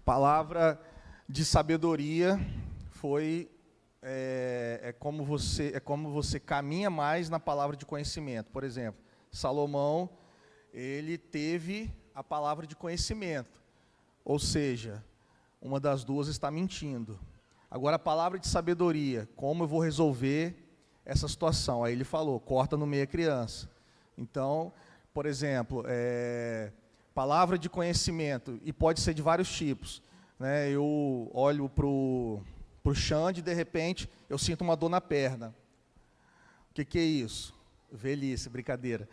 Palavra de sabedoria foi como você caminha mais na palavra de conhecimento. Por exemplo, Salomão, ele teve a palavra de conhecimento. Ou seja, uma das 2 está mentindo. Agora, a palavra de sabedoria, como eu vou resolver essa situação? Aí ele falou, corta no meio a criança. Então, por exemplo, palavra de conhecimento, e pode ser de vários tipos. Né? Eu olho para o Xande e, de repente, eu sinto uma dor na perna. O que é isso? Velhice, brincadeira.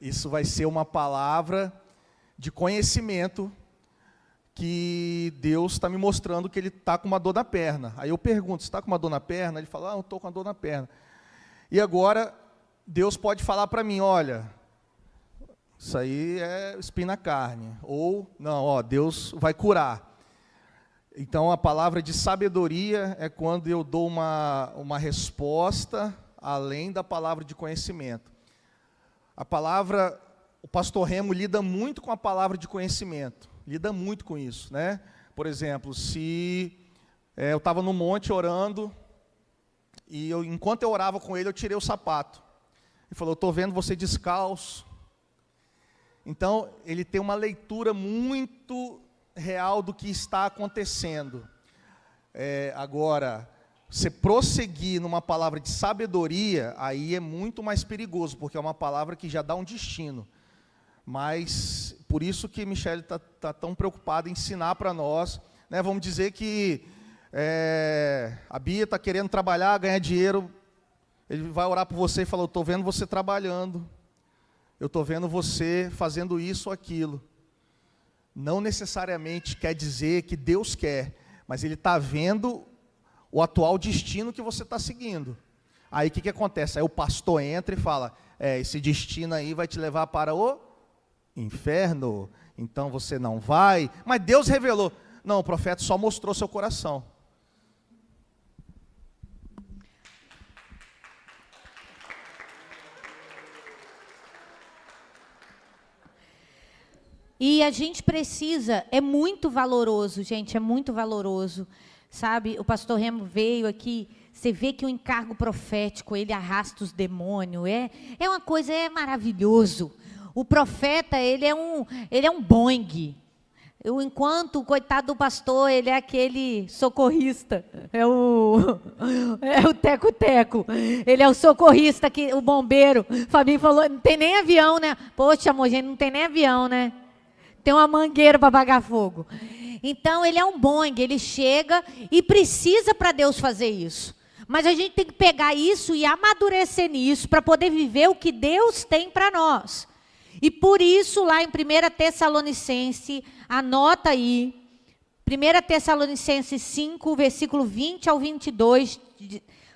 Isso vai ser uma palavra de conhecimento que Deus está me mostrando que ele está com uma dor na perna. Aí eu pergunto, você está com uma dor na perna? Ele fala, eu estou com uma dor na perna. E agora, Deus pode falar para mim, olha, isso aí é espinho na carne. Ou, não, Deus vai curar. Então, a palavra de sabedoria é quando eu dou uma resposta além da palavra de conhecimento. O pastor Remo lida muito com a palavra de conhecimento. Lida muito com isso, né? Por exemplo, se eu estava no monte orando, e enquanto eu orava com ele, eu tirei o sapato. Ele falou, estou vendo você descalço. Então, ele tem uma leitura muito real do que está acontecendo. Agora, você prosseguir numa palavra de sabedoria, aí é muito mais perigoso, porque é uma palavra que já dá um destino. Mas, por isso que Michele está tão preocupada em ensinar para nós. Né? Vamos dizer que a Bia está querendo trabalhar, ganhar dinheiro. Ele vai orar por você e falar, eu estou vendo você trabalhando. Eu estou vendo você fazendo isso ou aquilo. Não necessariamente quer dizer que Deus quer, mas Ele está vendo o atual destino que você está seguindo. Aí o que acontece? Aí o pastor entra e fala, esse destino aí vai te levar para o inferno, então você não vai. Mas Deus revelou. Não, o profeta só mostrou seu coração. E a gente precisa, é muito valoroso, gente, é muito valoroso sabe? O pastor Remo veio aqui, você vê que o encargo profético, ele arrasta os demônios, é uma coisa, é maravilhoso. O profeta, ele é um Boeing. Enquanto o coitado do pastor, ele é aquele socorrista, é o teco-teco, ele é o socorrista, o bombeiro. Fabinho falou, não tem nem avião, né? Poxa, amor, gente, não tem nem avião, né? Tem uma mangueira para apagar fogo. Então, ele é um Boeing, ele chega e precisa para Deus fazer isso. Mas a gente tem que pegar isso e amadurecer nisso para poder viver o que Deus tem para nós. E por isso, lá em 1 Tessalonicenses, anota aí, 1 Tessalonicenses 5, versículo 20 ao 22,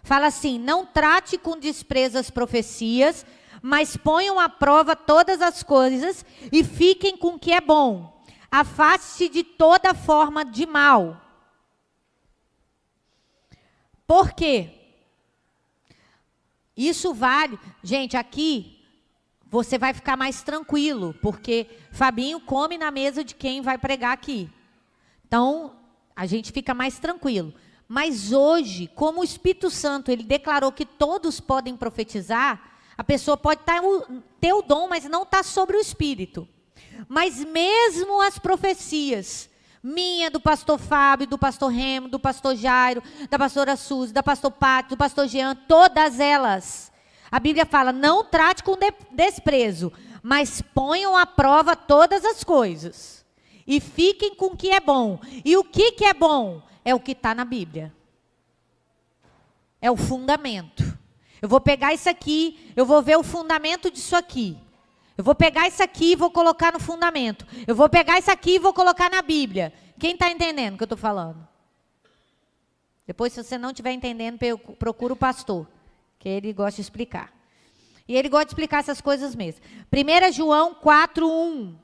fala assim: não trate com desprezo as profecias, mas ponham à prova todas as coisas e fiquem com o que é bom. Afaste-se de toda forma de mal. Por quê? Isso vale, gente, aqui você vai ficar mais tranquilo, porque Fabinho come na mesa de quem vai pregar aqui. Então, a gente fica mais tranquilo. Mas hoje, como o Espírito Santo, ele declarou que todos podem profetizar, a pessoa pode ter o dom, mas não está sobre o Espírito. Mas mesmo as profecias, minha, do pastor Fábio, do pastor Remo, do pastor Jairo, da pastora Suzy, da pastor Pátio, do pastor Jean, todas elas, a Bíblia fala, não trate com desprezo, mas ponham à prova todas as coisas. E fiquem com o que é bom. E o que é bom? É o que está na Bíblia. É o fundamento. Eu vou pegar isso aqui, eu vou ver o fundamento disso aqui. Eu vou pegar isso aqui e vou colocar no fundamento. Eu vou pegar isso aqui e vou colocar na Bíblia. Quem está entendendo o que eu estou falando? Depois, se você não estiver entendendo, procura o pastor, que ele gosta de explicar. E ele gosta de explicar essas coisas mesmo. 1 João 4:1.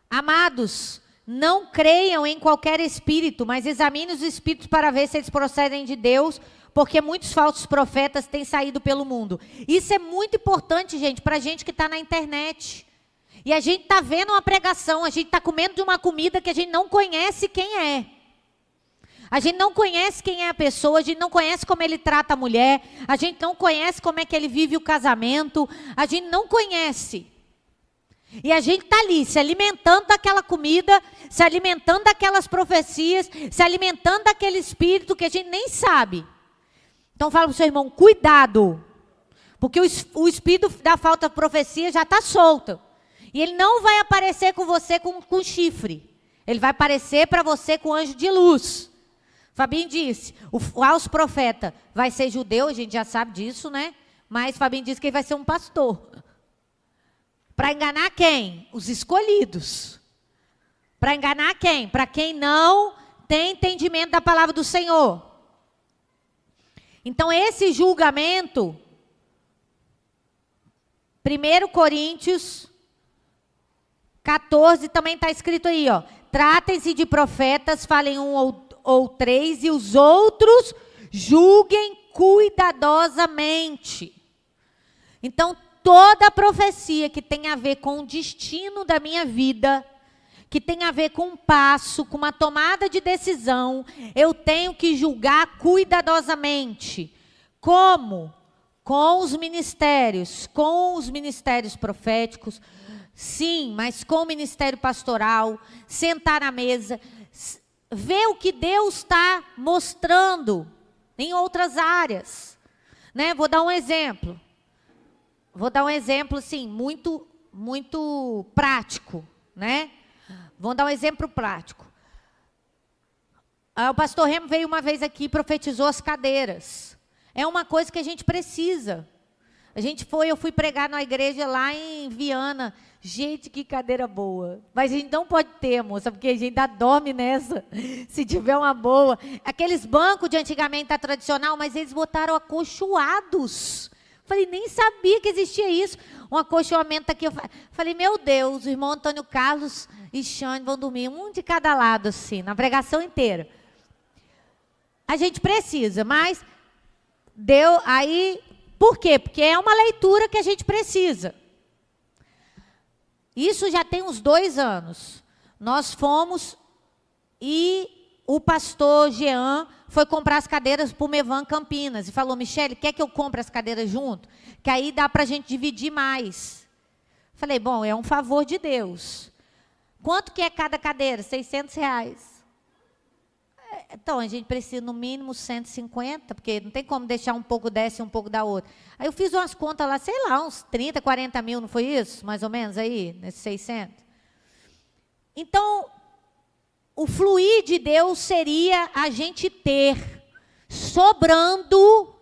Amados, não creiam em qualquer espírito, mas examine os espíritos para ver se eles procedem de Deus, porque muitos falsos profetas têm saído pelo mundo. Isso é muito importante, gente, para a gente que está na internet. E a gente está vendo uma pregação, a gente está comendo de uma comida que a gente não conhece quem é. A gente não conhece quem é a pessoa, a gente não conhece como ele trata a mulher, a gente não conhece como é que ele vive o casamento, a gente não conhece. E a gente está ali, se alimentando daquela comida, se alimentando daquelas profecias, se alimentando daquele espírito que a gente nem sabe. Então fala para o seu irmão, cuidado, porque o espírito da falta de profecia já está solto. E ele não vai aparecer com você com chifre, ele vai aparecer para você com anjo de luz. Fabinho disse, o falso profeta vai ser judeu, a gente já sabe disso, né? Mas Fabinho disse que ele vai ser um pastor. Para enganar quem? Os escolhidos. Para enganar quem? Para quem não tem entendimento da palavra do Senhor. Então esse julgamento, 1 Coríntios 14, também está escrito aí, ó. Tratem-se de profetas, falem um ou três, e os outros julguem cuidadosamente. Então, toda profecia que tem a ver com o destino da minha vida, que tem a ver com um passo, com uma tomada de decisão, eu tenho que julgar cuidadosamente. Como? Com os ministérios proféticos, sim, mas com o ministério pastoral, sentar à mesa, ver o que Deus está mostrando em outras áreas, né? Vou dar um exemplo, assim, muito prático, né? Vou dar um exemplo prático. O pastor Remo veio uma vez aqui e profetizou as cadeiras. É uma coisa que a gente precisa. Eu fui pregar na igreja lá em Viana. Gente, que cadeira boa. Mas a gente não pode ter, moça, porque a gente ainda dorme nessa. Se tiver uma boa. Aqueles bancos de antigamente tá tradicional, mas eles botaram acolchoados. Falei, nem sabia que existia isso. Um acolchoamento aqui. Eu falei, meu Deus, o irmão Antônio Carlos e Xane vão dormir um de cada lado, assim, na pregação inteira. A gente precisa, mas deu aí. Por quê? Porque é uma leitura que a gente precisa. Isso já tem uns 2 anos. Nós fomos E o pastor Jean foi comprar as cadeiras para o Mevan Campinas. E falou, Michele, quer que eu compre as cadeiras junto? Que aí dá para a gente dividir mais. Falei, bom, é um favor de Deus. Quanto que é cada cadeira? R$600. Então, a gente precisa no mínimo 150, porque não tem como deixar um pouco dessa e um pouco da outra. Aí eu fiz umas contas lá, sei lá, uns 30, 40 mil, não foi isso? Mais ou menos aí, nesses 600. Então, o fluir de Deus seria a gente ter sobrando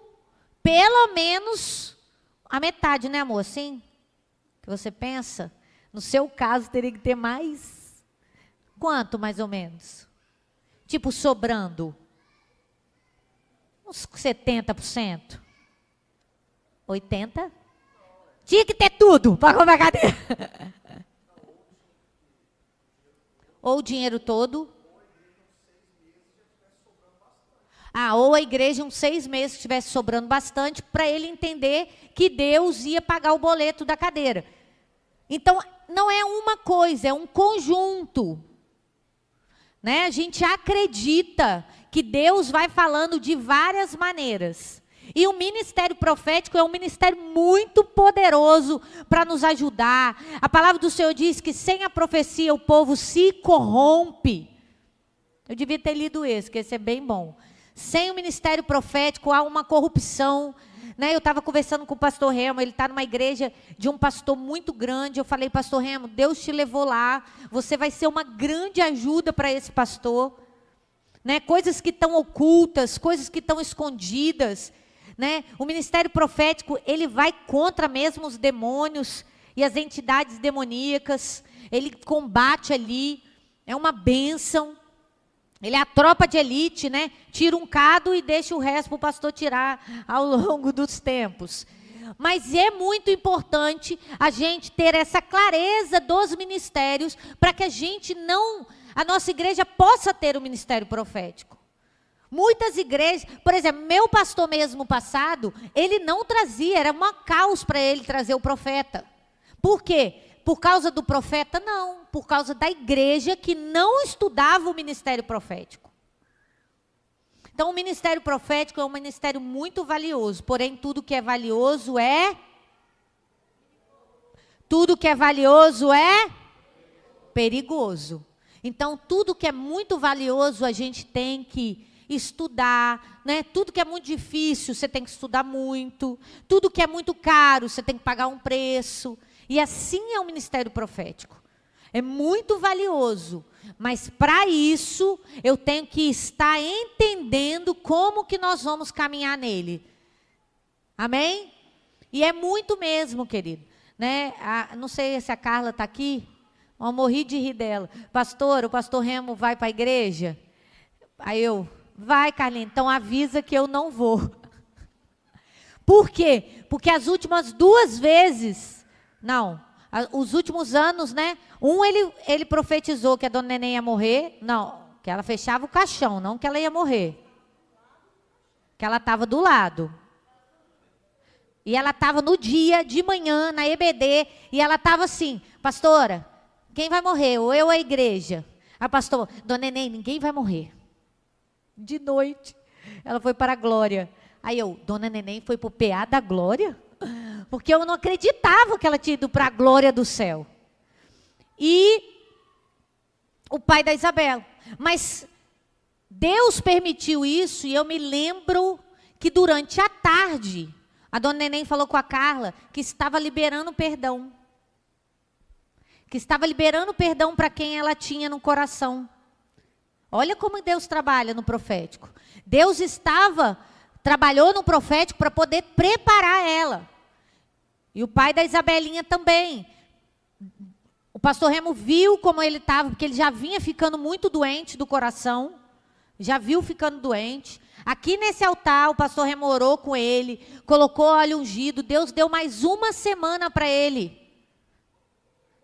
pelo menos a metade, né, amor? Assim? Que você pensa? No seu caso, teria que ter mais? Quanto, mais ou menos? Tipo, sobrando? Uns 70%? 80%? Tinha que ter tudo para comprar cadeira. Ou o dinheiro todo. Ou a igreja uns 6 meses estivesse sobrando bastante, para ele entender que Deus ia pagar o boleto da cadeira. Então, não é uma coisa, é um conjunto. Né? A gente acredita que Deus vai falando de várias maneiras. E o ministério profético é um ministério muito poderoso para nos ajudar. A palavra do Senhor diz que sem a profecia o povo se corrompe. Eu devia ter lido esse, que esse é bem bom. Sem o ministério profético há uma corrupção. Né? Eu estava conversando com o pastor Remo, ele está numa igreja de um pastor muito grande. Eu falei, pastor Remo, Deus te levou lá. Você vai ser uma grande ajuda para esse pastor. Né? Coisas que estão ocultas, coisas que estão escondidas. Né? O ministério profético, ele vai contra mesmo os demônios e as entidades demoníacas. Ele combate ali, é uma bênção. Ele é a tropa de elite, né? Tira um cado e deixa o resto para o pastor tirar ao longo dos tempos. Mas é muito importante a gente ter essa clareza dos ministérios para que a nossa igreja possa ter o ministério profético. Muitas igrejas, por exemplo, meu pastor mesmo passado, ele não trazia, era um caos para ele trazer o profeta. Por quê? Por causa do profeta? Não, por causa da igreja que não estudava o ministério profético. Então, o ministério profético é um ministério muito valioso, porém, tudo que é valioso é perigoso. Então, tudo que é muito valioso, a gente tem que estudar, né? Tudo que é muito difícil, você tem que estudar muito. Tudo que é muito caro, você tem que pagar um preço. E assim é o ministério profético. É muito valioso, mas para isso eu tenho que estar entendendo como que nós vamos caminhar nele. Amém? E é muito mesmo, querido. Né? Não sei se a Carla está aqui. Eu morri de rir dela. Pastor, o pastor Remo vai para a igreja? Aí vai, Carlinha, então avisa que eu não vou. Por quê? Porque as últimas 2 vezes... Não, os últimos anos, né? Ele profetizou que a dona Neném ia morrer. Não, que ela fechava o caixão, não que ela ia morrer. Que ela estava do lado. E ela estava no dia, de manhã, na EBD, e ela estava assim, pastora, quem vai morrer? Ou eu ou a igreja? A pastora, dona Neném, ninguém vai morrer. De noite, ela foi para a glória. Aí dona Neném foi para o PA da glória? Porque eu não acreditava que ela tinha ido para a glória do céu. E o pai da Isabela. Mas Deus permitiu isso e eu me lembro que durante a tarde, a dona Neném falou com a Carla que estava liberando perdão. Que estava liberando perdão para quem ela tinha no coração. Olha como Deus trabalha no profético. Deus trabalhou no profético para poder preparar ela. E o pai da Isabelinha também. O pastor Remo viu como ele estava, porque ele já vinha ficando muito doente do coração. Já viu ficando doente. Aqui nesse altar, o pastor Remo orou com ele, colocou óleo ungido. Deus deu mais 1 semana para ele.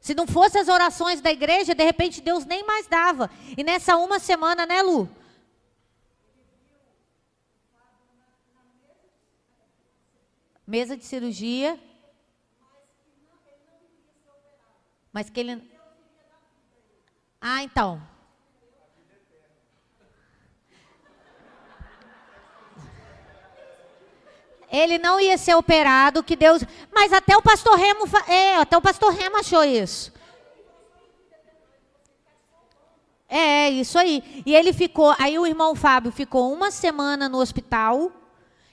Se não fosse as orações da igreja, de repente Deus nem mais dava. E nessa 1 semana, né, Lu? Mesa de cirurgia. Mas que ele... então. Ele não ia ser operado, que Deus... Mas até o pastor Remo, até o pastor Remo achou isso. É, isso aí. E ele ficou, aí o irmão Fábio ficou 1 semana no hospital.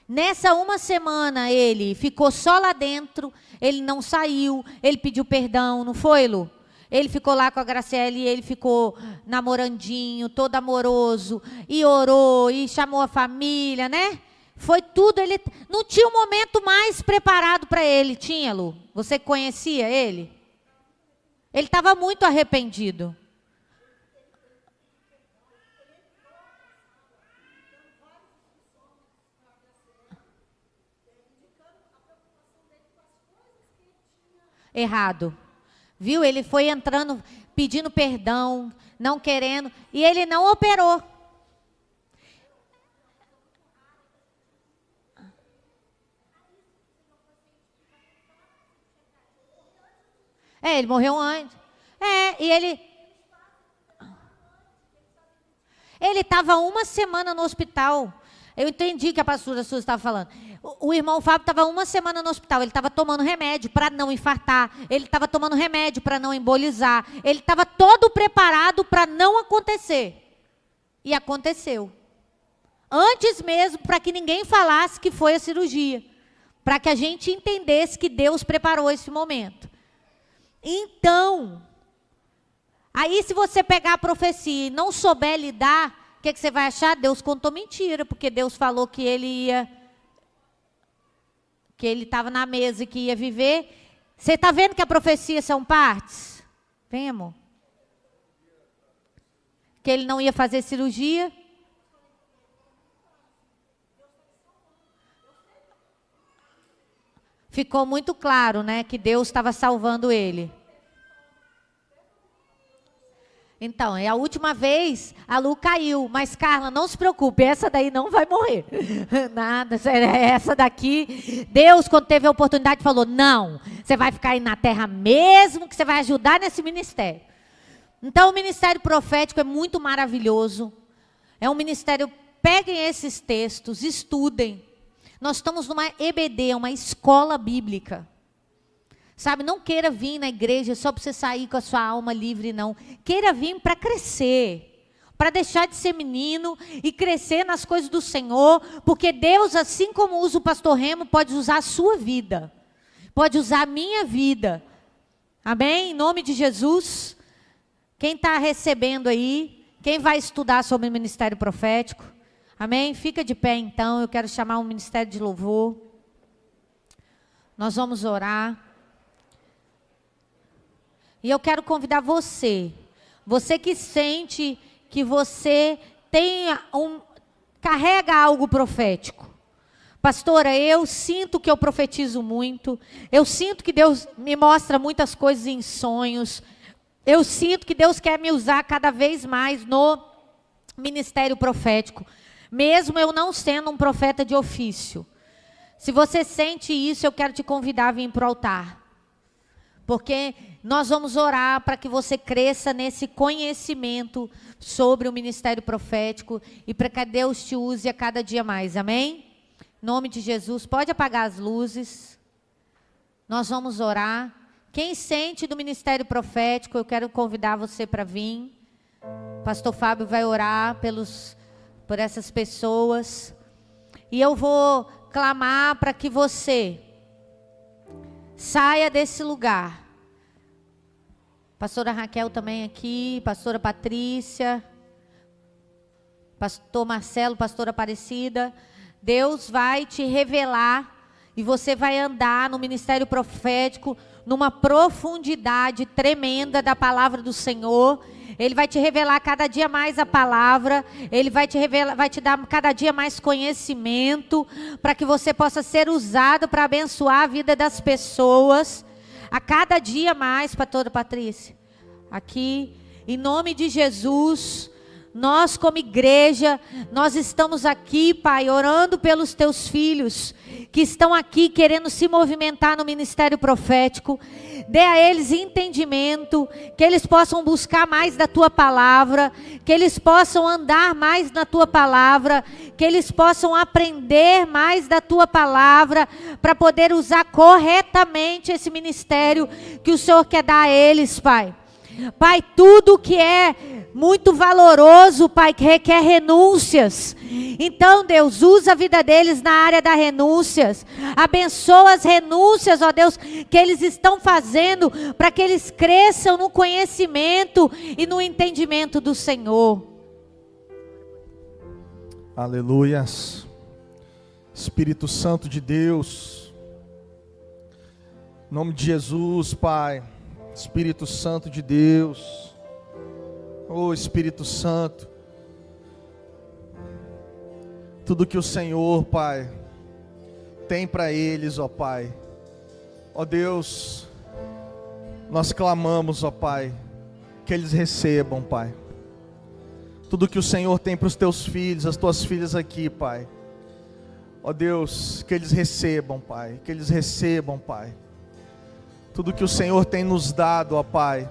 Nessa 1 semana ele ficou só lá dentro, ele não saiu, ele pediu perdão, não foi, Lu? Ele ficou lá com a Graciela e ele ficou namorandinho, todo amoroso, e orou, e chamou a família, né? Foi tudo, ele não tinha um momento mais preparado para ele, tinha, Lu? Você conhecia ele? Ele estava muito arrependido. Errado. Viu? Ele foi entrando, pedindo perdão, não querendo, e ele não operou. Ele morreu antes. E ele estava 1 semana no hospital. Eu entendi que a pastora Suzy estava falando. O irmão Fábio estava 1 semana no hospital. Ele estava tomando remédio para não infartar. Ele estava tomando remédio para não embolizar. Ele estava todo preparado para não acontecer. E aconteceu. Antes mesmo, para que ninguém falasse que foi a cirurgia. Para que a gente entendesse que Deus preparou esse momento. Então, aí se você pegar a profecia e não souber lidar, o que você vai achar? Deus contou mentira, porque Deus falou que ele estava na mesa e que ia viver. Você está vendo que a profecia são partes? Vem, amor. Que ele não ia fazer cirurgia. Ficou muito claro, né, que Deus estava salvando ele. Então, a última vez, a Lu caiu. Mas, Carla, não se preocupe, essa daí não vai morrer. Nada, essa daqui, Deus, quando teve a oportunidade, falou, não, você vai ficar aí na terra mesmo, que você vai ajudar nesse ministério. Então, o ministério profético é muito maravilhoso. É um ministério, peguem esses textos, estudem. Nós estamos numa EBD, uma escola bíblica. Sabe, não queira vir na igreja só para você sair com a sua alma livre, não. Queira vir para crescer, para deixar de ser menino e crescer nas coisas do Senhor, porque Deus, assim como usa o pastor Remo, pode usar a sua vida, pode usar a minha vida. Amém? Em nome de Jesus. Quem está recebendo aí, quem vai estudar sobre o ministério profético? Amém? Fica de pé então, eu quero chamar um ministério de louvor. Nós vamos orar. E eu quero convidar você que sente que você carrega algo profético. Pastora, eu sinto que eu profetizo muito, eu sinto que Deus me mostra muitas coisas em sonhos, eu sinto que Deus quer me usar cada vez mais no ministério profético. Mesmo eu não sendo um profeta de ofício. Se você sente isso, eu quero te convidar a vir para o altar. Porque nós vamos orar para que você cresça nesse conhecimento sobre o ministério profético e para que Deus te use a cada dia mais. Amém? Em nome de Jesus, pode apagar as luzes. Nós vamos orar. Quem sente do ministério profético, eu quero convidar você para vir. Pastor Fábio vai orar por essas pessoas. E eu vou clamar para que você saia desse lugar. Pastora Raquel também aqui, pastora Patrícia, pastor Marcelo, pastora Aparecida. Deus vai te revelar e você vai andar no ministério profético numa profundidade tremenda da palavra do Senhor. Ele vai te revelar cada dia mais a palavra, ele vai te revelar, vai te dar cada dia mais conhecimento, para que você possa ser usado para abençoar a vida das pessoas, a cada dia mais, pastora Patrícia, aqui, em nome de Jesus, nós como igreja, nós estamos aqui, Pai, orando pelos teus filhos, que estão aqui querendo se movimentar no ministério profético. Dê a eles entendimento, que eles possam buscar mais da tua palavra, que eles possam andar mais na tua palavra, que eles possam aprender mais da tua palavra, para poder usar corretamente esse ministério que o Senhor quer dar a eles, Pai. Pai, tudo que é muito valoroso, Pai, que requer renúncias. Então, Deus, usa a vida deles na área das renúncias. Abençoa as renúncias, ó Deus, que eles estão fazendo, para que eles cresçam no conhecimento e no entendimento do Senhor. Aleluias. Espírito Santo de Deus, em nome de Jesus, Pai. Espírito Santo de Deus, oh Espírito Santo, tudo que o Senhor, Pai, tem para eles, ó Pai, ó Deus, nós clamamos, ó Pai, que eles recebam, Pai, tudo que o Senhor tem para os teus filhos, as tuas filhas aqui, Pai, ó Deus, que eles recebam, Pai, que eles recebam, Pai, tudo que o Senhor tem nos dado, ó Pai,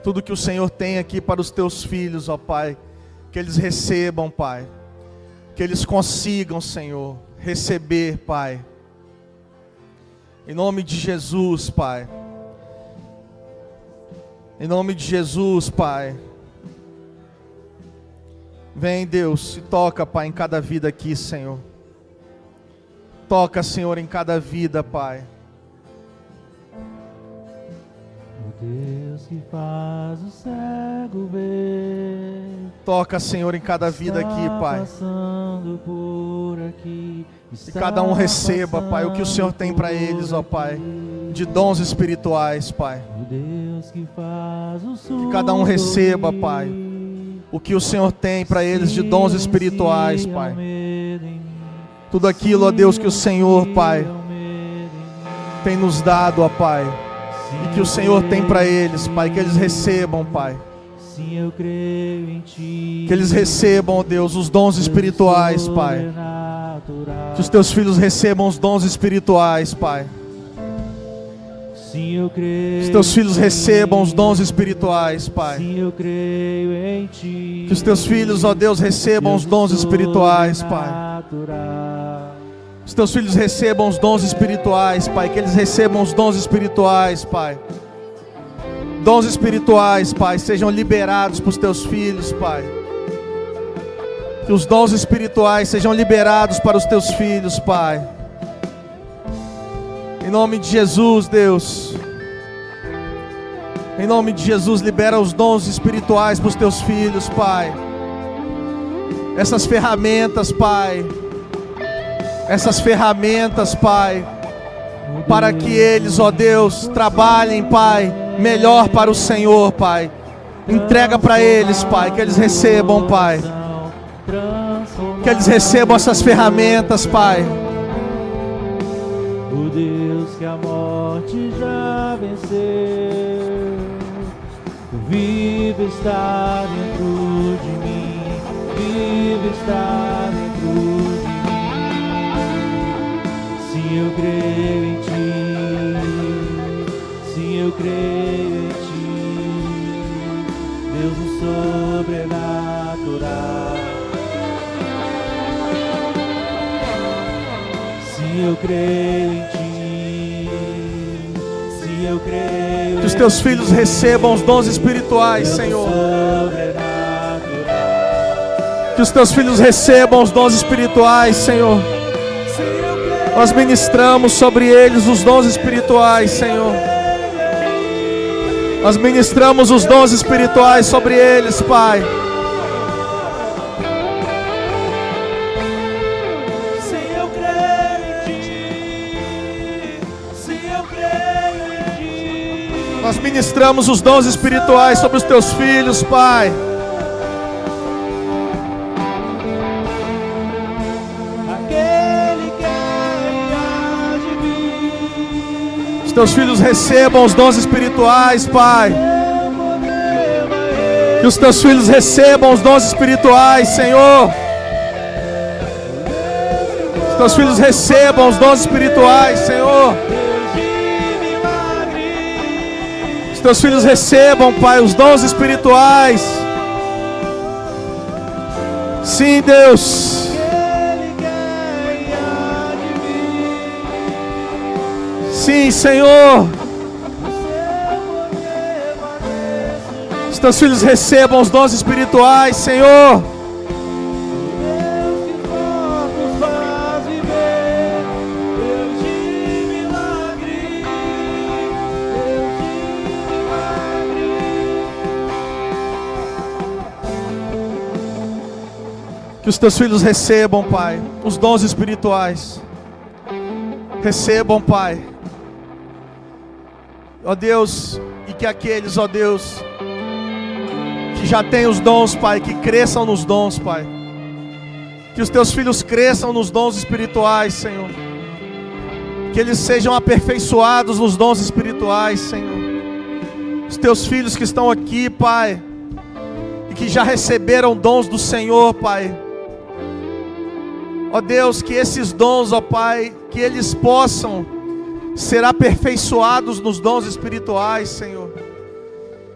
tudo que o Senhor tem aqui para os teus filhos, ó Pai, que eles recebam, Pai, que eles consigam, Senhor, receber, Pai, em nome de Jesus, Pai, em nome de Jesus, Pai, vem Deus e toca, Pai, em cada vida aqui, Senhor, toca, Senhor, em cada vida, Pai. Deus que faz o cego ver. Toca, Senhor, em cada vida aqui, Pai. Que cada um receba, Pai, o que o Senhor tem para eles, ó Pai, de dons espirituais, Pai. Que cada um receba, Pai, o que o Senhor tem para eles de dons espirituais, Pai. Tudo aquilo, ó Deus, que o Senhor, Pai, tem nos dado, ó Pai. E que o Senhor tem para eles, Pai, que eles recebam, Pai. Que eles recebam, ó Deus, os dons espirituais, Pai. Que os teus filhos recebam os dons espirituais, Pai. Que os teus filhos recebam os dons espirituais, Pai. Que os teus filhos, ó Deus, recebam os dons espirituais, Pai. Os teus filhos recebam os dons espirituais, Pai. Que eles recebam os dons espirituais, Pai. Dons espirituais, Pai, sejam liberados para os teus filhos, Pai. Que os dons espirituais sejam liberados para os teus filhos, Pai. Em nome de Jesus, Deus. Em nome de Jesus, libera os dons espirituais para os teus filhos, Pai. Essas ferramentas, Pai. Essas ferramentas, Pai, para que eles, ó Deus, trabalhem, Pai, melhor para o Senhor, Pai. Entrega para eles, Pai, que eles recebam, Pai. Que eles recebam essas ferramentas, Pai. O Deus que a morte já venceu, vive está dentro de mim, vive está dentro de mim. Sim, eu creio em ti, sim, eu creio em ti, Deus do sobrenatural. Sim, eu creio em ti, sim, eu creio. Que os teus filhos recebam os dons espirituais, Senhor. Que os teus filhos recebam os dons espirituais, Senhor. Nós ministramos sobre eles os dons espirituais, Senhor. Nós ministramos os dons espirituais sobre eles, Pai. Sim, eu creio em ti. Sim, eu creio em ti. Nós ministramos os dons espirituais sobre os teus filhos, Pai. Teus filhos recebam os dons espirituais, Pai. Que os teus filhos recebam os dons espirituais, Senhor. Os teus filhos recebam os dons espirituais, Senhor. Os teus filhos recebam, Pai, os dons espirituais. Sim, Deus. Sim, Senhor. Os teus filhos recebam os dons espirituais, Senhor. Que os teus filhos recebam, Pai, os dons espirituais. Recebam, Pai. Ó Deus, e que aqueles, ó Deus, que já têm os dons, Pai, que cresçam nos dons, Pai. Que os teus filhos cresçam nos dons espirituais, Senhor. Que eles sejam aperfeiçoados nos dons espirituais, Senhor. Os teus filhos que estão aqui, Pai, e que já receberam dons do Senhor, Pai. Ó Deus, que esses dons, ó Pai, que eles possam ser aperfeiçoados nos dons espirituais, Senhor.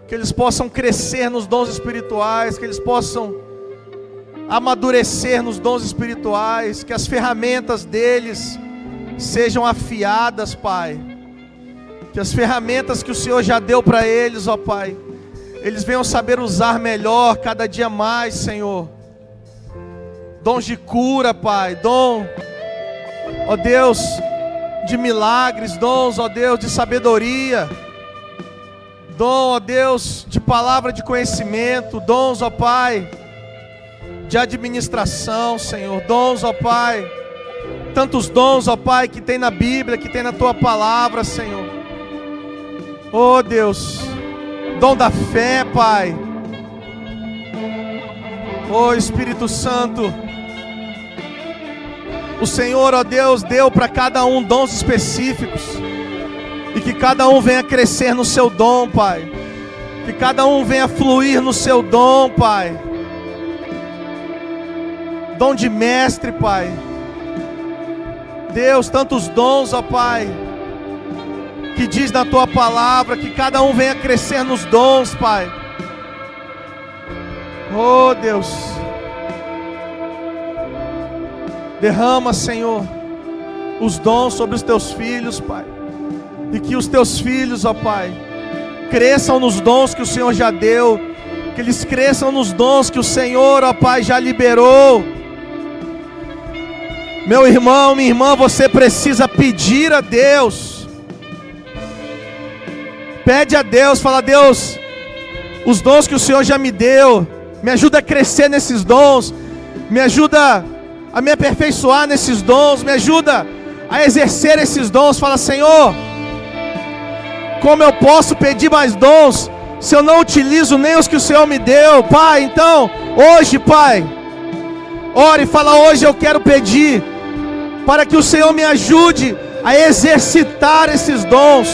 Que eles possam crescer nos dons espirituais, que eles possam amadurecer nos dons espirituais, que as ferramentas deles sejam afiadas, Pai. Que as ferramentas que o Senhor já deu para eles, ó Pai, eles venham saber usar melhor cada dia mais, Senhor. Dons de cura, Pai, dom, ó Deus, de milagres, dons, ó Deus, de sabedoria, dom, ó Deus, de palavra de conhecimento, dons, ó Pai, de administração, Senhor, dons, ó Pai, tantos dons, ó Pai, que tem na Bíblia, que tem na Tua palavra, Senhor. Ó Deus, dom da fé, Pai. Ó Espírito Santo, o Senhor, ó Deus, deu para cada um dons específicos. E que cada um venha crescer no seu dom, Pai. Que cada um venha fluir no seu dom, Pai. Dom de mestre, Pai. Deus, tantos dons, ó Pai, que diz na Tua palavra, que cada um venha crescer nos dons, Pai. Oh Deus, derrama, Senhor, os dons sobre os Teus filhos, Pai. E que os Teus filhos, ó Pai, cresçam nos dons que o Senhor já deu. Que eles cresçam nos dons que o Senhor, ó Pai, já liberou. Meu irmão, minha irmã, você precisa pedir a Deus. Pede a Deus, fala: Deus, os dons que o Senhor já me deu, me ajuda a crescer nesses dons. Me ajuda a me aperfeiçoar nesses dons. Me ajuda a exercer esses dons. Fala: Senhor, como eu posso pedir mais dons se eu não utilizo nem os que o Senhor me deu? Pai, então, hoje, Pai, ore e fala: hoje eu quero pedir para que o Senhor me ajude a exercitar esses dons.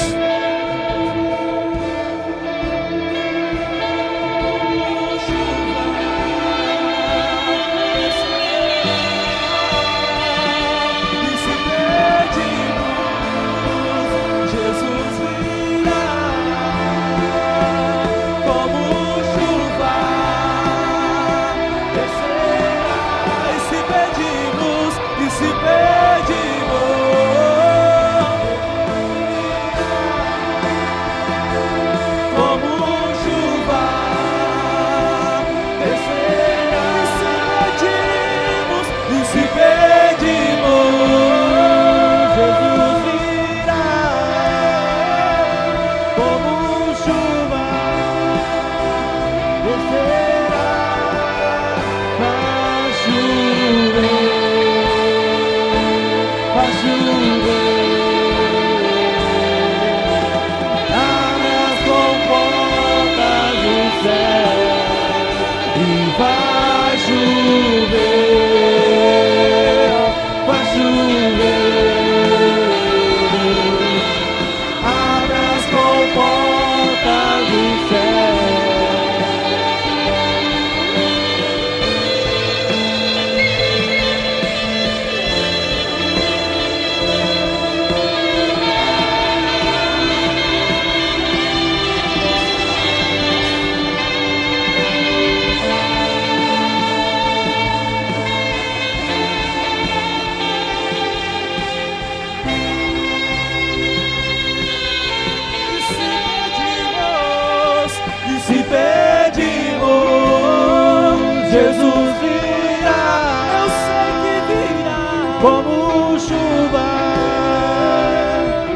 chuva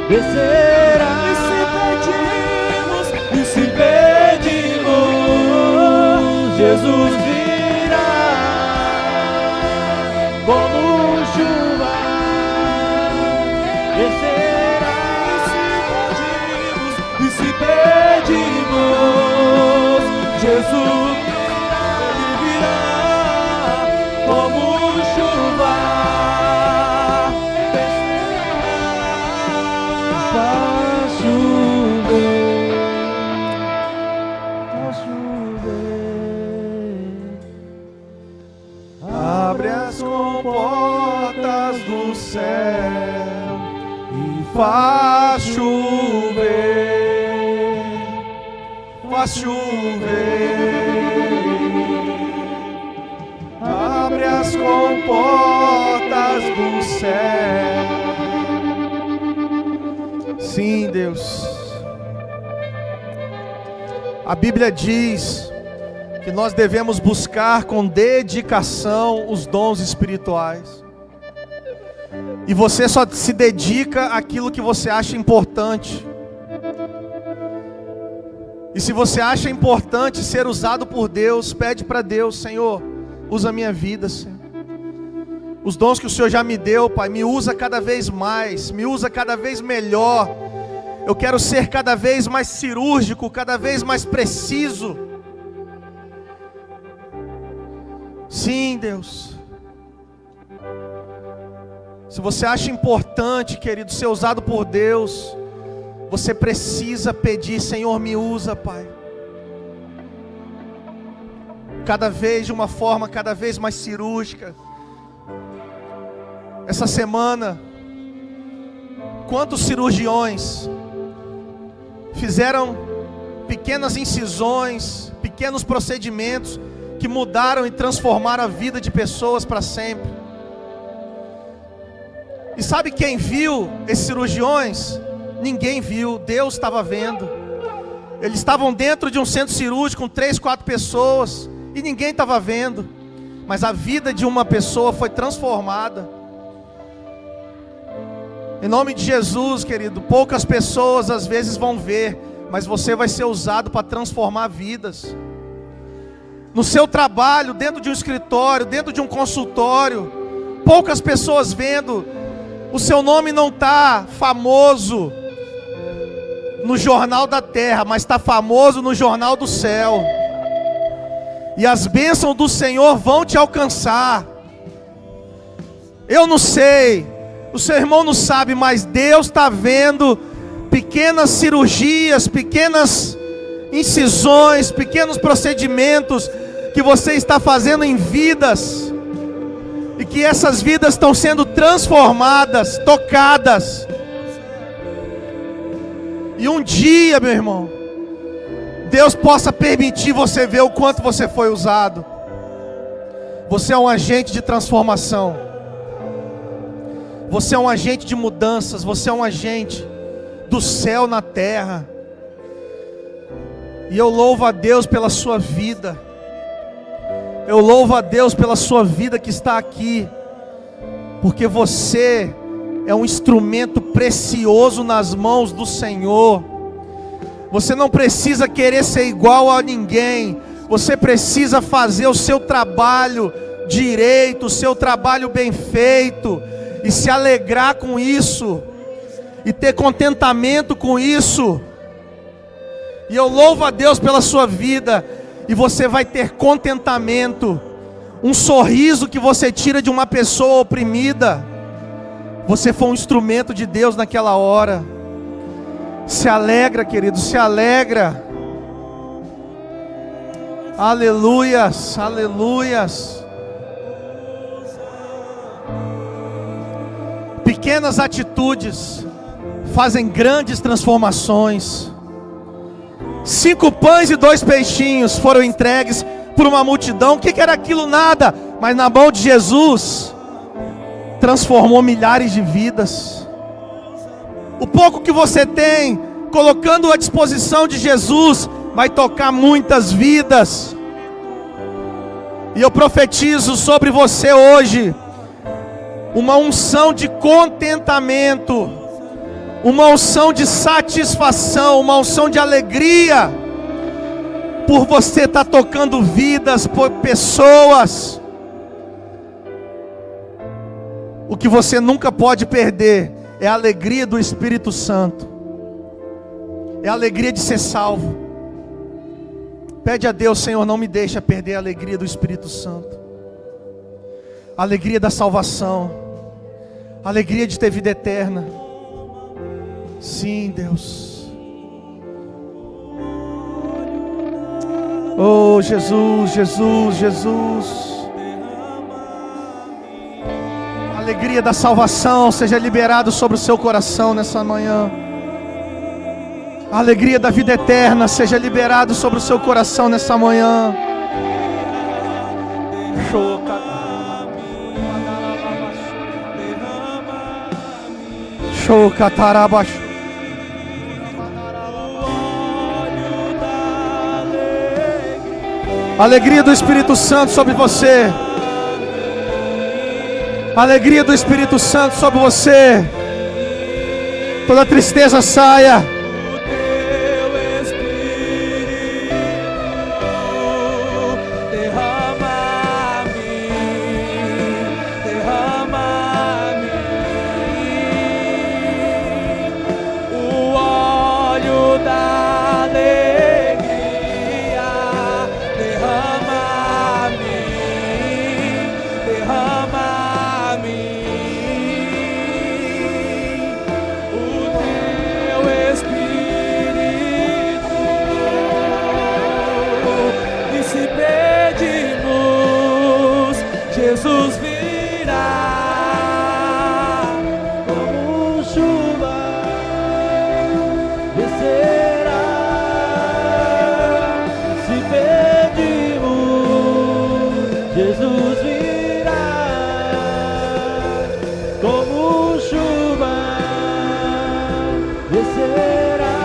descerá. E se pedimos, Jesus virá como chuva descerá. E se pedimos, Jesus virá como chuva descerá. Faz chover, faz chover. Abre as comportas do céu e faz chover, faz chover. Abre as comportas do céu. Sim, Deus. A Bíblia diz que nós devemos buscar com dedicação os dons espirituais. E você só se dedica àquilo que você acha importante. E se você acha importante ser usado por Deus, pede para Deus: Senhor, usa a minha vida, Senhor. Os dons que o Senhor já me deu, Pai, me usa cada vez mais, me usa cada vez melhor. Eu quero ser cada vez mais cirúrgico, cada vez mais preciso. Sim, Deus. Se você acha importante, querido, ser usado por Deus, você precisa pedir: Senhor, me usa, Pai. Cada vez de uma forma cada vez mais cirúrgica. Essa semana, quantos cirurgiões fizeram pequenas incisões, pequenos procedimentos que mudaram e transformaram a vida de pessoas para sempre. E sabe quem viu esses cirurgiões? Ninguém viu, Deus estava vendo. Eles estavam dentro de um centro cirúrgico com 3, 4 pessoas e ninguém estava vendo. Mas a vida de uma pessoa foi transformada. Em nome de Jesus, querido, poucas pessoas às vezes vão ver, mas você vai ser usado para transformar vidas. No seu trabalho, dentro de um escritório, dentro de um consultório, poucas pessoas vendo. O seu nome não está famoso no jornal da terra, mas está famoso no jornal do céu. E as bênçãos do Senhor vão te alcançar. Eu não sei, o seu irmão não sabe, mas Deus está vendo pequenas cirurgias, pequenas incisões, pequenos procedimentos que você está fazendo em vidas. E que essas vidas estão sendo transformadas, tocadas. E um dia, meu irmão, Deus possa permitir você ver o quanto você foi usado. Você é um agente de transformação. Você é um agente de mudanças. Você é um agente do céu na terra. E eu louvo a Deus pela sua vida. Eu louvo a Deus pela sua vida que está aqui, porque você é um instrumento precioso nas mãos do Senhor. Você não precisa querer ser igual a ninguém. Você precisa fazer o seu trabalho direito, o seu trabalho bem feito, e se alegrar com isso, e ter contentamento com isso. E eu louvo a Deus pela sua vida. E você vai ter contentamento. Um sorriso que você tira de uma pessoa oprimida. Você foi um instrumento de Deus naquela hora. Se alegra, querido, se alegra. Aleluias, aleluias. Pequenas atitudes fazem grandes transformações. 5 pães e 2 peixinhos foram entregues por uma multidão. O que era aquilo? Nada. Mas na mão de Jesus transformou milhares de vidas. O pouco que você tem, colocando à disposição de Jesus, vai tocar muitas vidas. E eu profetizo sobre você hoje uma unção de contentamento, uma unção de satisfação, uma unção de alegria, por você estar tocando vidas, por pessoas. O que você nunca pode perder é a alegria do Espírito Santo, é a alegria de ser salvo. Pede a Deus: Senhor, não me deixa perder a alegria do Espírito Santo, a alegria da salvação, a alegria de ter vida eterna. Sim, Deus. Oh, Jesus, Jesus, Jesus. A alegria da salvação seja liberada sobre o seu coração nessa manhã. A alegria da vida eterna seja liberada sobre o seu coração nessa manhã. Alegria do Espírito Santo sobre você. Alegria do Espírito Santo sobre você. Toda tristeza saia. Jesus virá como chuva, descerá. Se pedimos, Jesus virá como chuva, descerá.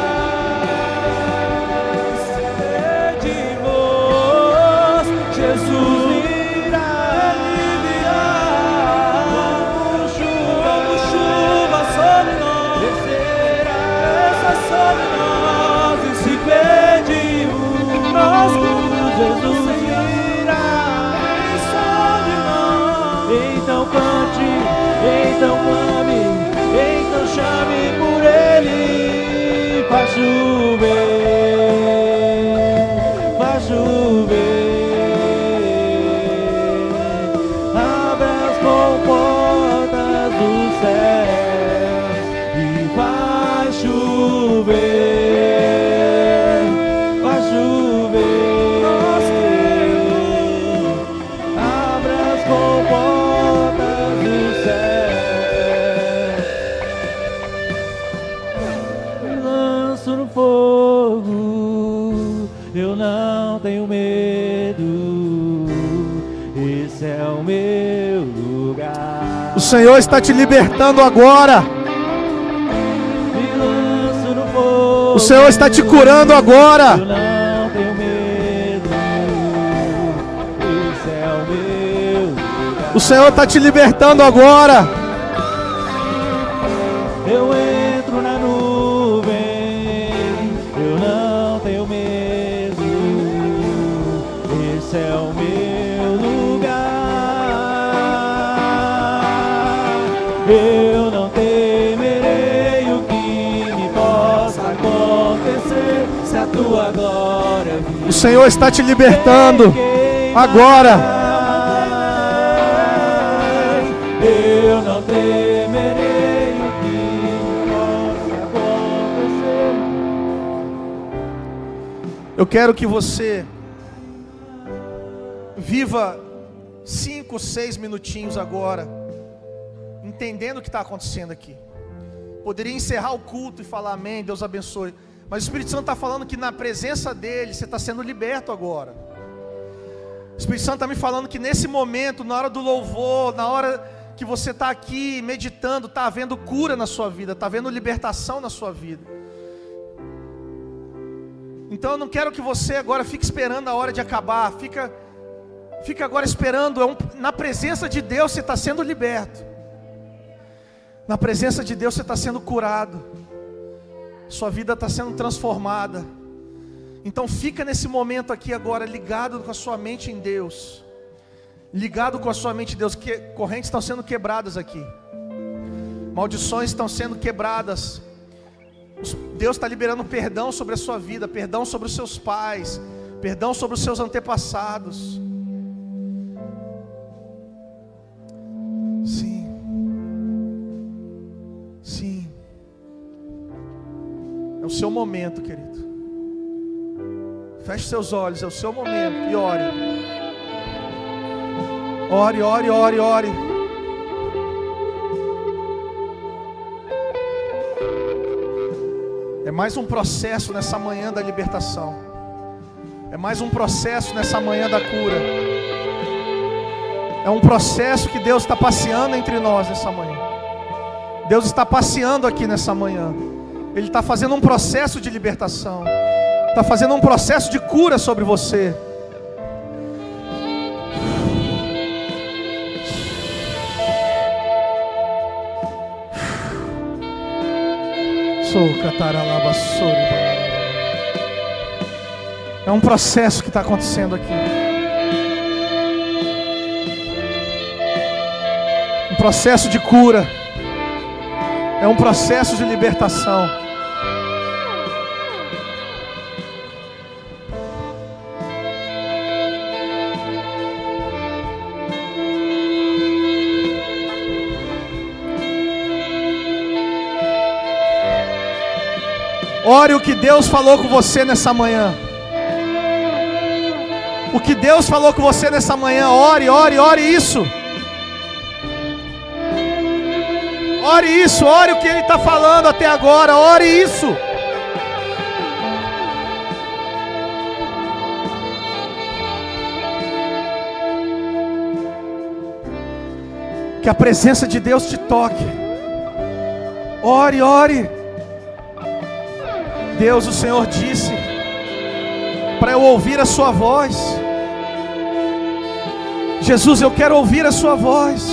Se pedimos, Jesus então clame, então chame por Ele. Faz chover, faz chover. Abra as comportas do céu e faz chover, faz chover. Nós queremos. Abra as comportas do céu. No fogo, eu não tenho medo, esse é o meu lugar. O Senhor está te libertando agora. Me lanço no fogo, o Senhor está te curando agora. Eu não tenho medo, esse é o meu lugar. O Senhor está te libertando agora. Eu entro na nuvem, eu não tenho medo, esse é o meu lugar. Eu não temerei o que me possa acontecer, se a tua glória vir. O Senhor está te libertando agora. Eu não temerei o que possa acontecer. Eu quero que você viva 5, 6 minutinhos agora, entendendo o que está acontecendo aqui. Poderia encerrar o culto e falar amém, Deus abençoe, mas o Espírito Santo está falando que na presença dele você está sendo liberto agora. O Espírito Santo está me falando que nesse momento, na hora do louvor, na hora que você está aqui meditando, está havendo cura na sua vida, está havendo libertação na sua vida. Então eu não quero que você agora fique esperando a hora de acabar, fica agora esperando, na presença de Deus você está sendo liberto. Na presença de Deus você está sendo curado. Sua vida está sendo transformada. Então fica nesse momento aqui agora, ligado com a sua mente em Deus. Ligado com a sua mente em Deus, que correntes estão sendo quebradas aqui. Maldições estão sendo quebradas. Deus está liberando perdão sobre a sua vida, perdão sobre os seus pais, perdão sobre os seus antepassados. Sim. Sim. É o seu momento, querido. Feche seus olhos, é o seu momento. E ore. Ore, ore, ore, ore. É mais um processo nessa manhã da libertação. É mais um processo nessa manhã da cura. É um processo que Deus está passeando entre nós nessa manhã. Deus está passeando aqui nessa manhã. Ele está fazendo um processo de libertação. Está fazendo um processo de cura sobre você. É um processo que está acontecendo aqui. Um processo de cura. É um processo de libertação. Ore o que Deus falou com você nessa manhã. O que Deus falou com você nessa manhã. Ore, ore, ore isso. Ore isso, ore o que Ele está falando até agora. Ore isso. Que a presença de Deus te toque. Ore, ore. Deus, o Senhor disse para eu ouvir a sua voz. Jesus, eu quero ouvir a sua voz.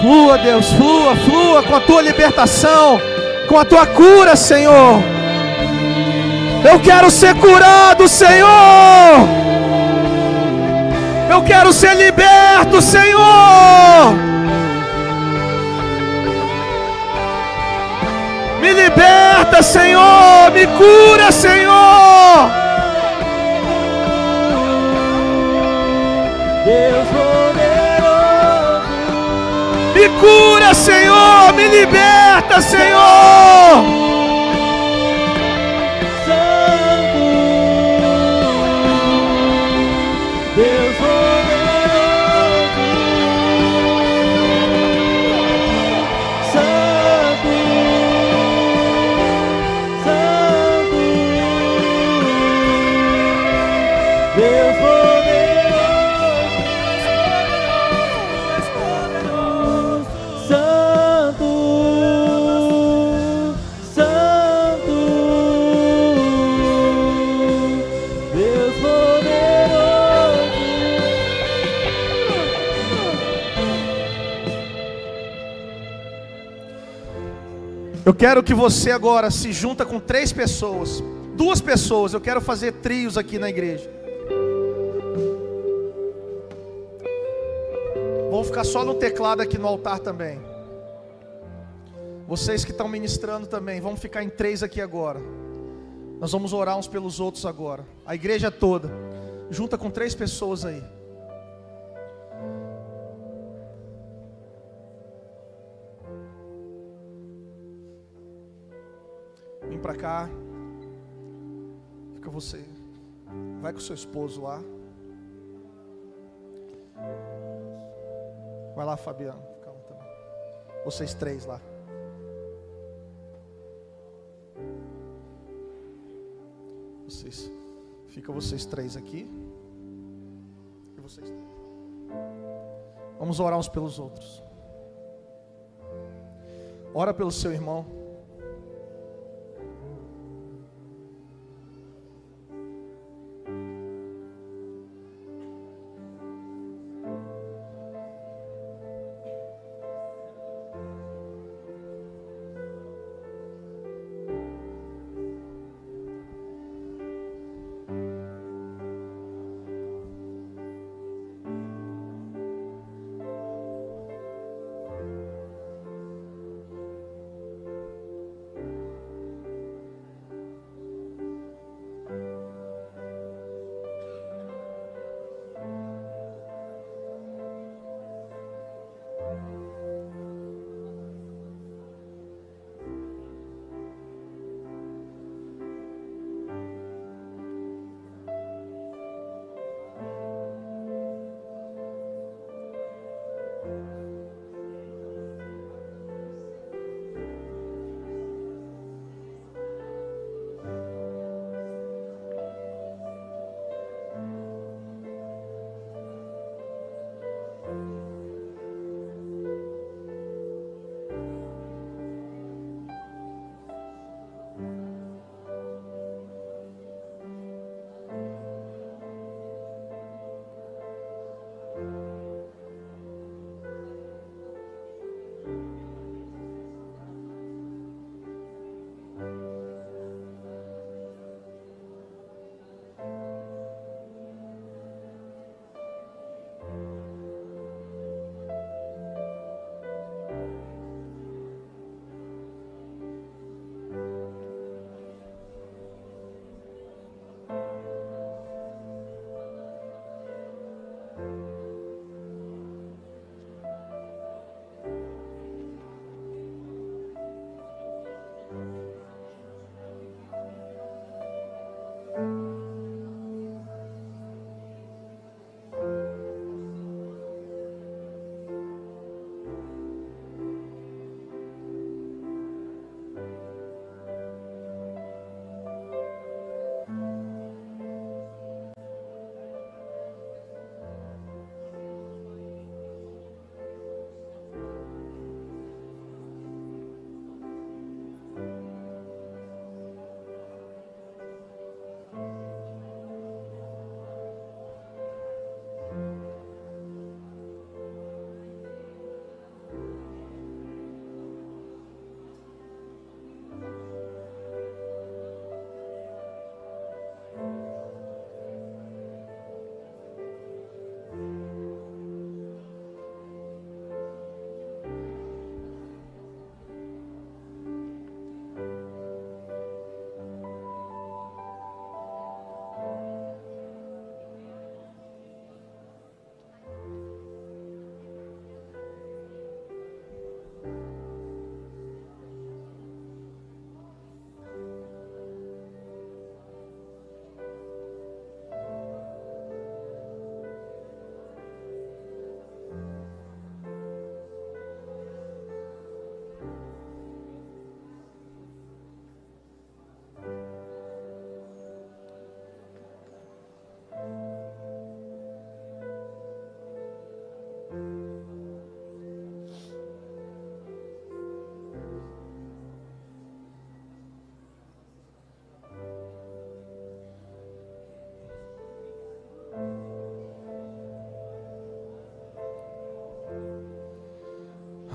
Flua, Deus, flua, flua com a tua libertação, com a tua cura, Senhor. Eu quero ser curado, Senhor. Eu quero ser liberto, Senhor. Me liberta, Senhor. Me cura, Senhor. Deus poderoso. Me cura, Senhor. Me liberta, Senhor. Eu quero que você agora se junta com 3 pessoas. 2 pessoas, eu quero fazer trios aqui na igreja. Vão ficar só no teclado aqui no altar também. Vocês que estão ministrando também, vamos ficar em 3 aqui agora. Nós vamos orar uns pelos outros agora. A igreja toda, junta com 3 pessoas aí. Vem pra cá. Fica você. Vai com o seu esposo lá. Vai lá, Fabiano. Calma também. Vocês 3 lá. Fica vocês 3 aqui. E vocês 3. Vamos orar uns pelos outros. Ora pelo seu irmão.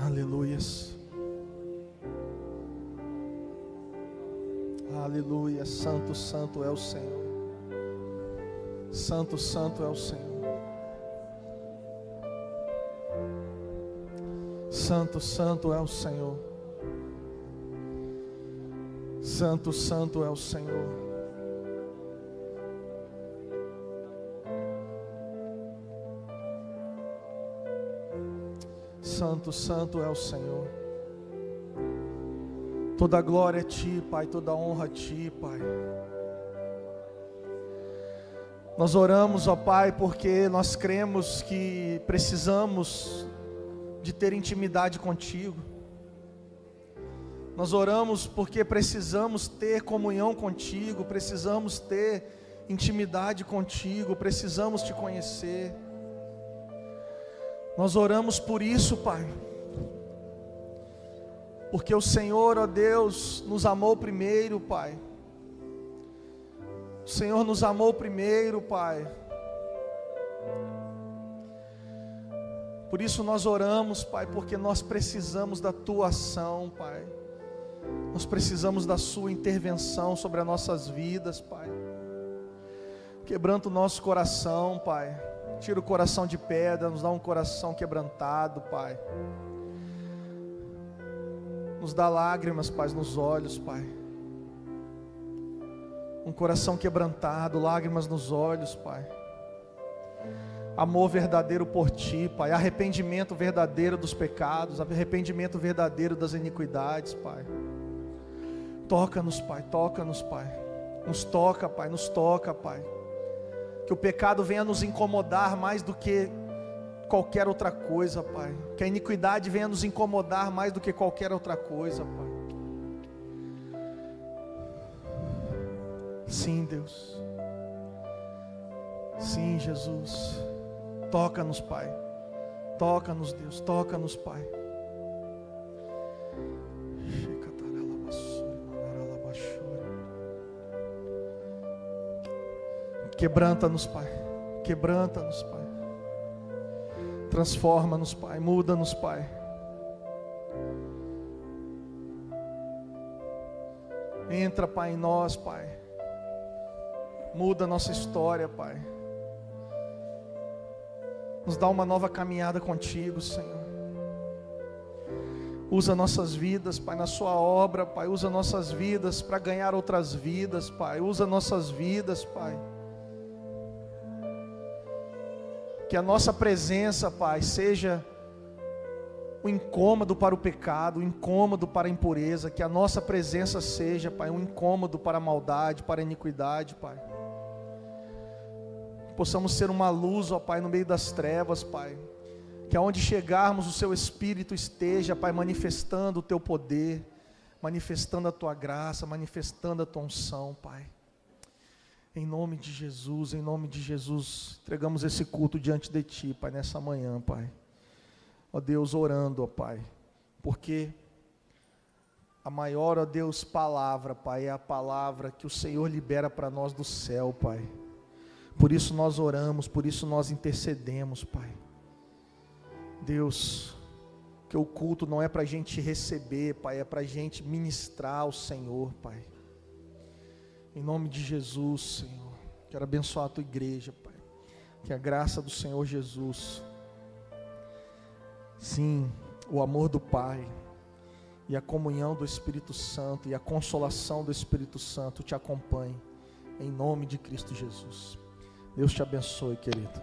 Aleluias. Aleluia. Santo, santo é o Senhor. Santo, santo é o Senhor. Santo, santo é o Senhor. Santo, santo é o Senhor. Santo, santo é o Senhor. Toda glória a Ti, Pai, toda honra a Ti, Pai. Nós oramos, ó Pai, porque nós cremos que precisamos de ter intimidade contigo. Nós oramos porque precisamos ter comunhão contigo, precisamos ter intimidade contigo, precisamos te conhecer. Nós oramos por isso, Pai. Porque o Senhor, ó Deus, nos amou primeiro, Pai. O Senhor nos amou primeiro, Pai. Por isso nós oramos, Pai, porque nós precisamos da Tua ação, Pai. Nós precisamos da Sua intervenção sobre as nossas vidas, Pai. Quebranta o nosso coração, Pai. Tira o coração de pedra, nos dá um coração quebrantado, Pai. Nos dá lágrimas, Pai, nos olhos, Pai. Um coração quebrantado, lágrimas nos olhos, Pai. Amor verdadeiro por Ti, Pai. Arrependimento verdadeiro dos pecados, arrependimento verdadeiro das iniquidades, Pai. Toca-nos, Pai, toca-nos, Pai. Nos toca, Pai, nos toca, Pai. Que o pecado venha nos incomodar mais do que qualquer outra coisa, Pai. Que a iniquidade venha nos incomodar mais do que qualquer outra coisa, Pai. Sim, Deus. Sim, Jesus. Toca-nos, Pai. Toca-nos, Deus. Toca-nos, Pai. Quebranta-nos, Pai. Quebranta-nos, Pai. Transforma-nos, Pai. Muda-nos, Pai. Entra, Pai, em nós, Pai. Muda a nossa história, Pai. Nos dá uma nova caminhada contigo, Senhor. Usa nossas vidas, Pai, na Sua obra, Pai. Usa nossas vidas para ganhar outras vidas, Pai. Usa nossas vidas, Pai. Que a nossa presença, Pai, seja um incômodo para o pecado, um incômodo para a impureza. Que a nossa presença seja, Pai, um incômodo para a maldade, para a iniquidade, Pai. Que possamos ser uma luz, ó Pai, no meio das trevas, Pai. Que aonde chegarmos o Seu Espírito esteja, Pai, manifestando o Teu poder, manifestando a Tua graça, manifestando a Tua unção, Pai. Em nome de Jesus, entregamos esse culto diante de Ti, Pai, nessa manhã, Pai. Ó Deus, orando, ó Pai, porque a maior, ó Deus, palavra, Pai, é a palavra que o Senhor libera para nós do céu, Pai. Por isso nós oramos, por isso nós intercedemos, Pai. Deus, que o culto não é para a gente receber, Pai, é para a gente ministrar ao Senhor, Pai. Em nome de Jesus, Senhor, quero abençoar a Tua igreja, Pai. Que a graça do Senhor Jesus, sim, o amor do Pai, e a comunhão do Espírito Santo, e a consolação do Espírito Santo te acompanhe, em nome de Cristo Jesus. Deus te abençoe, querido.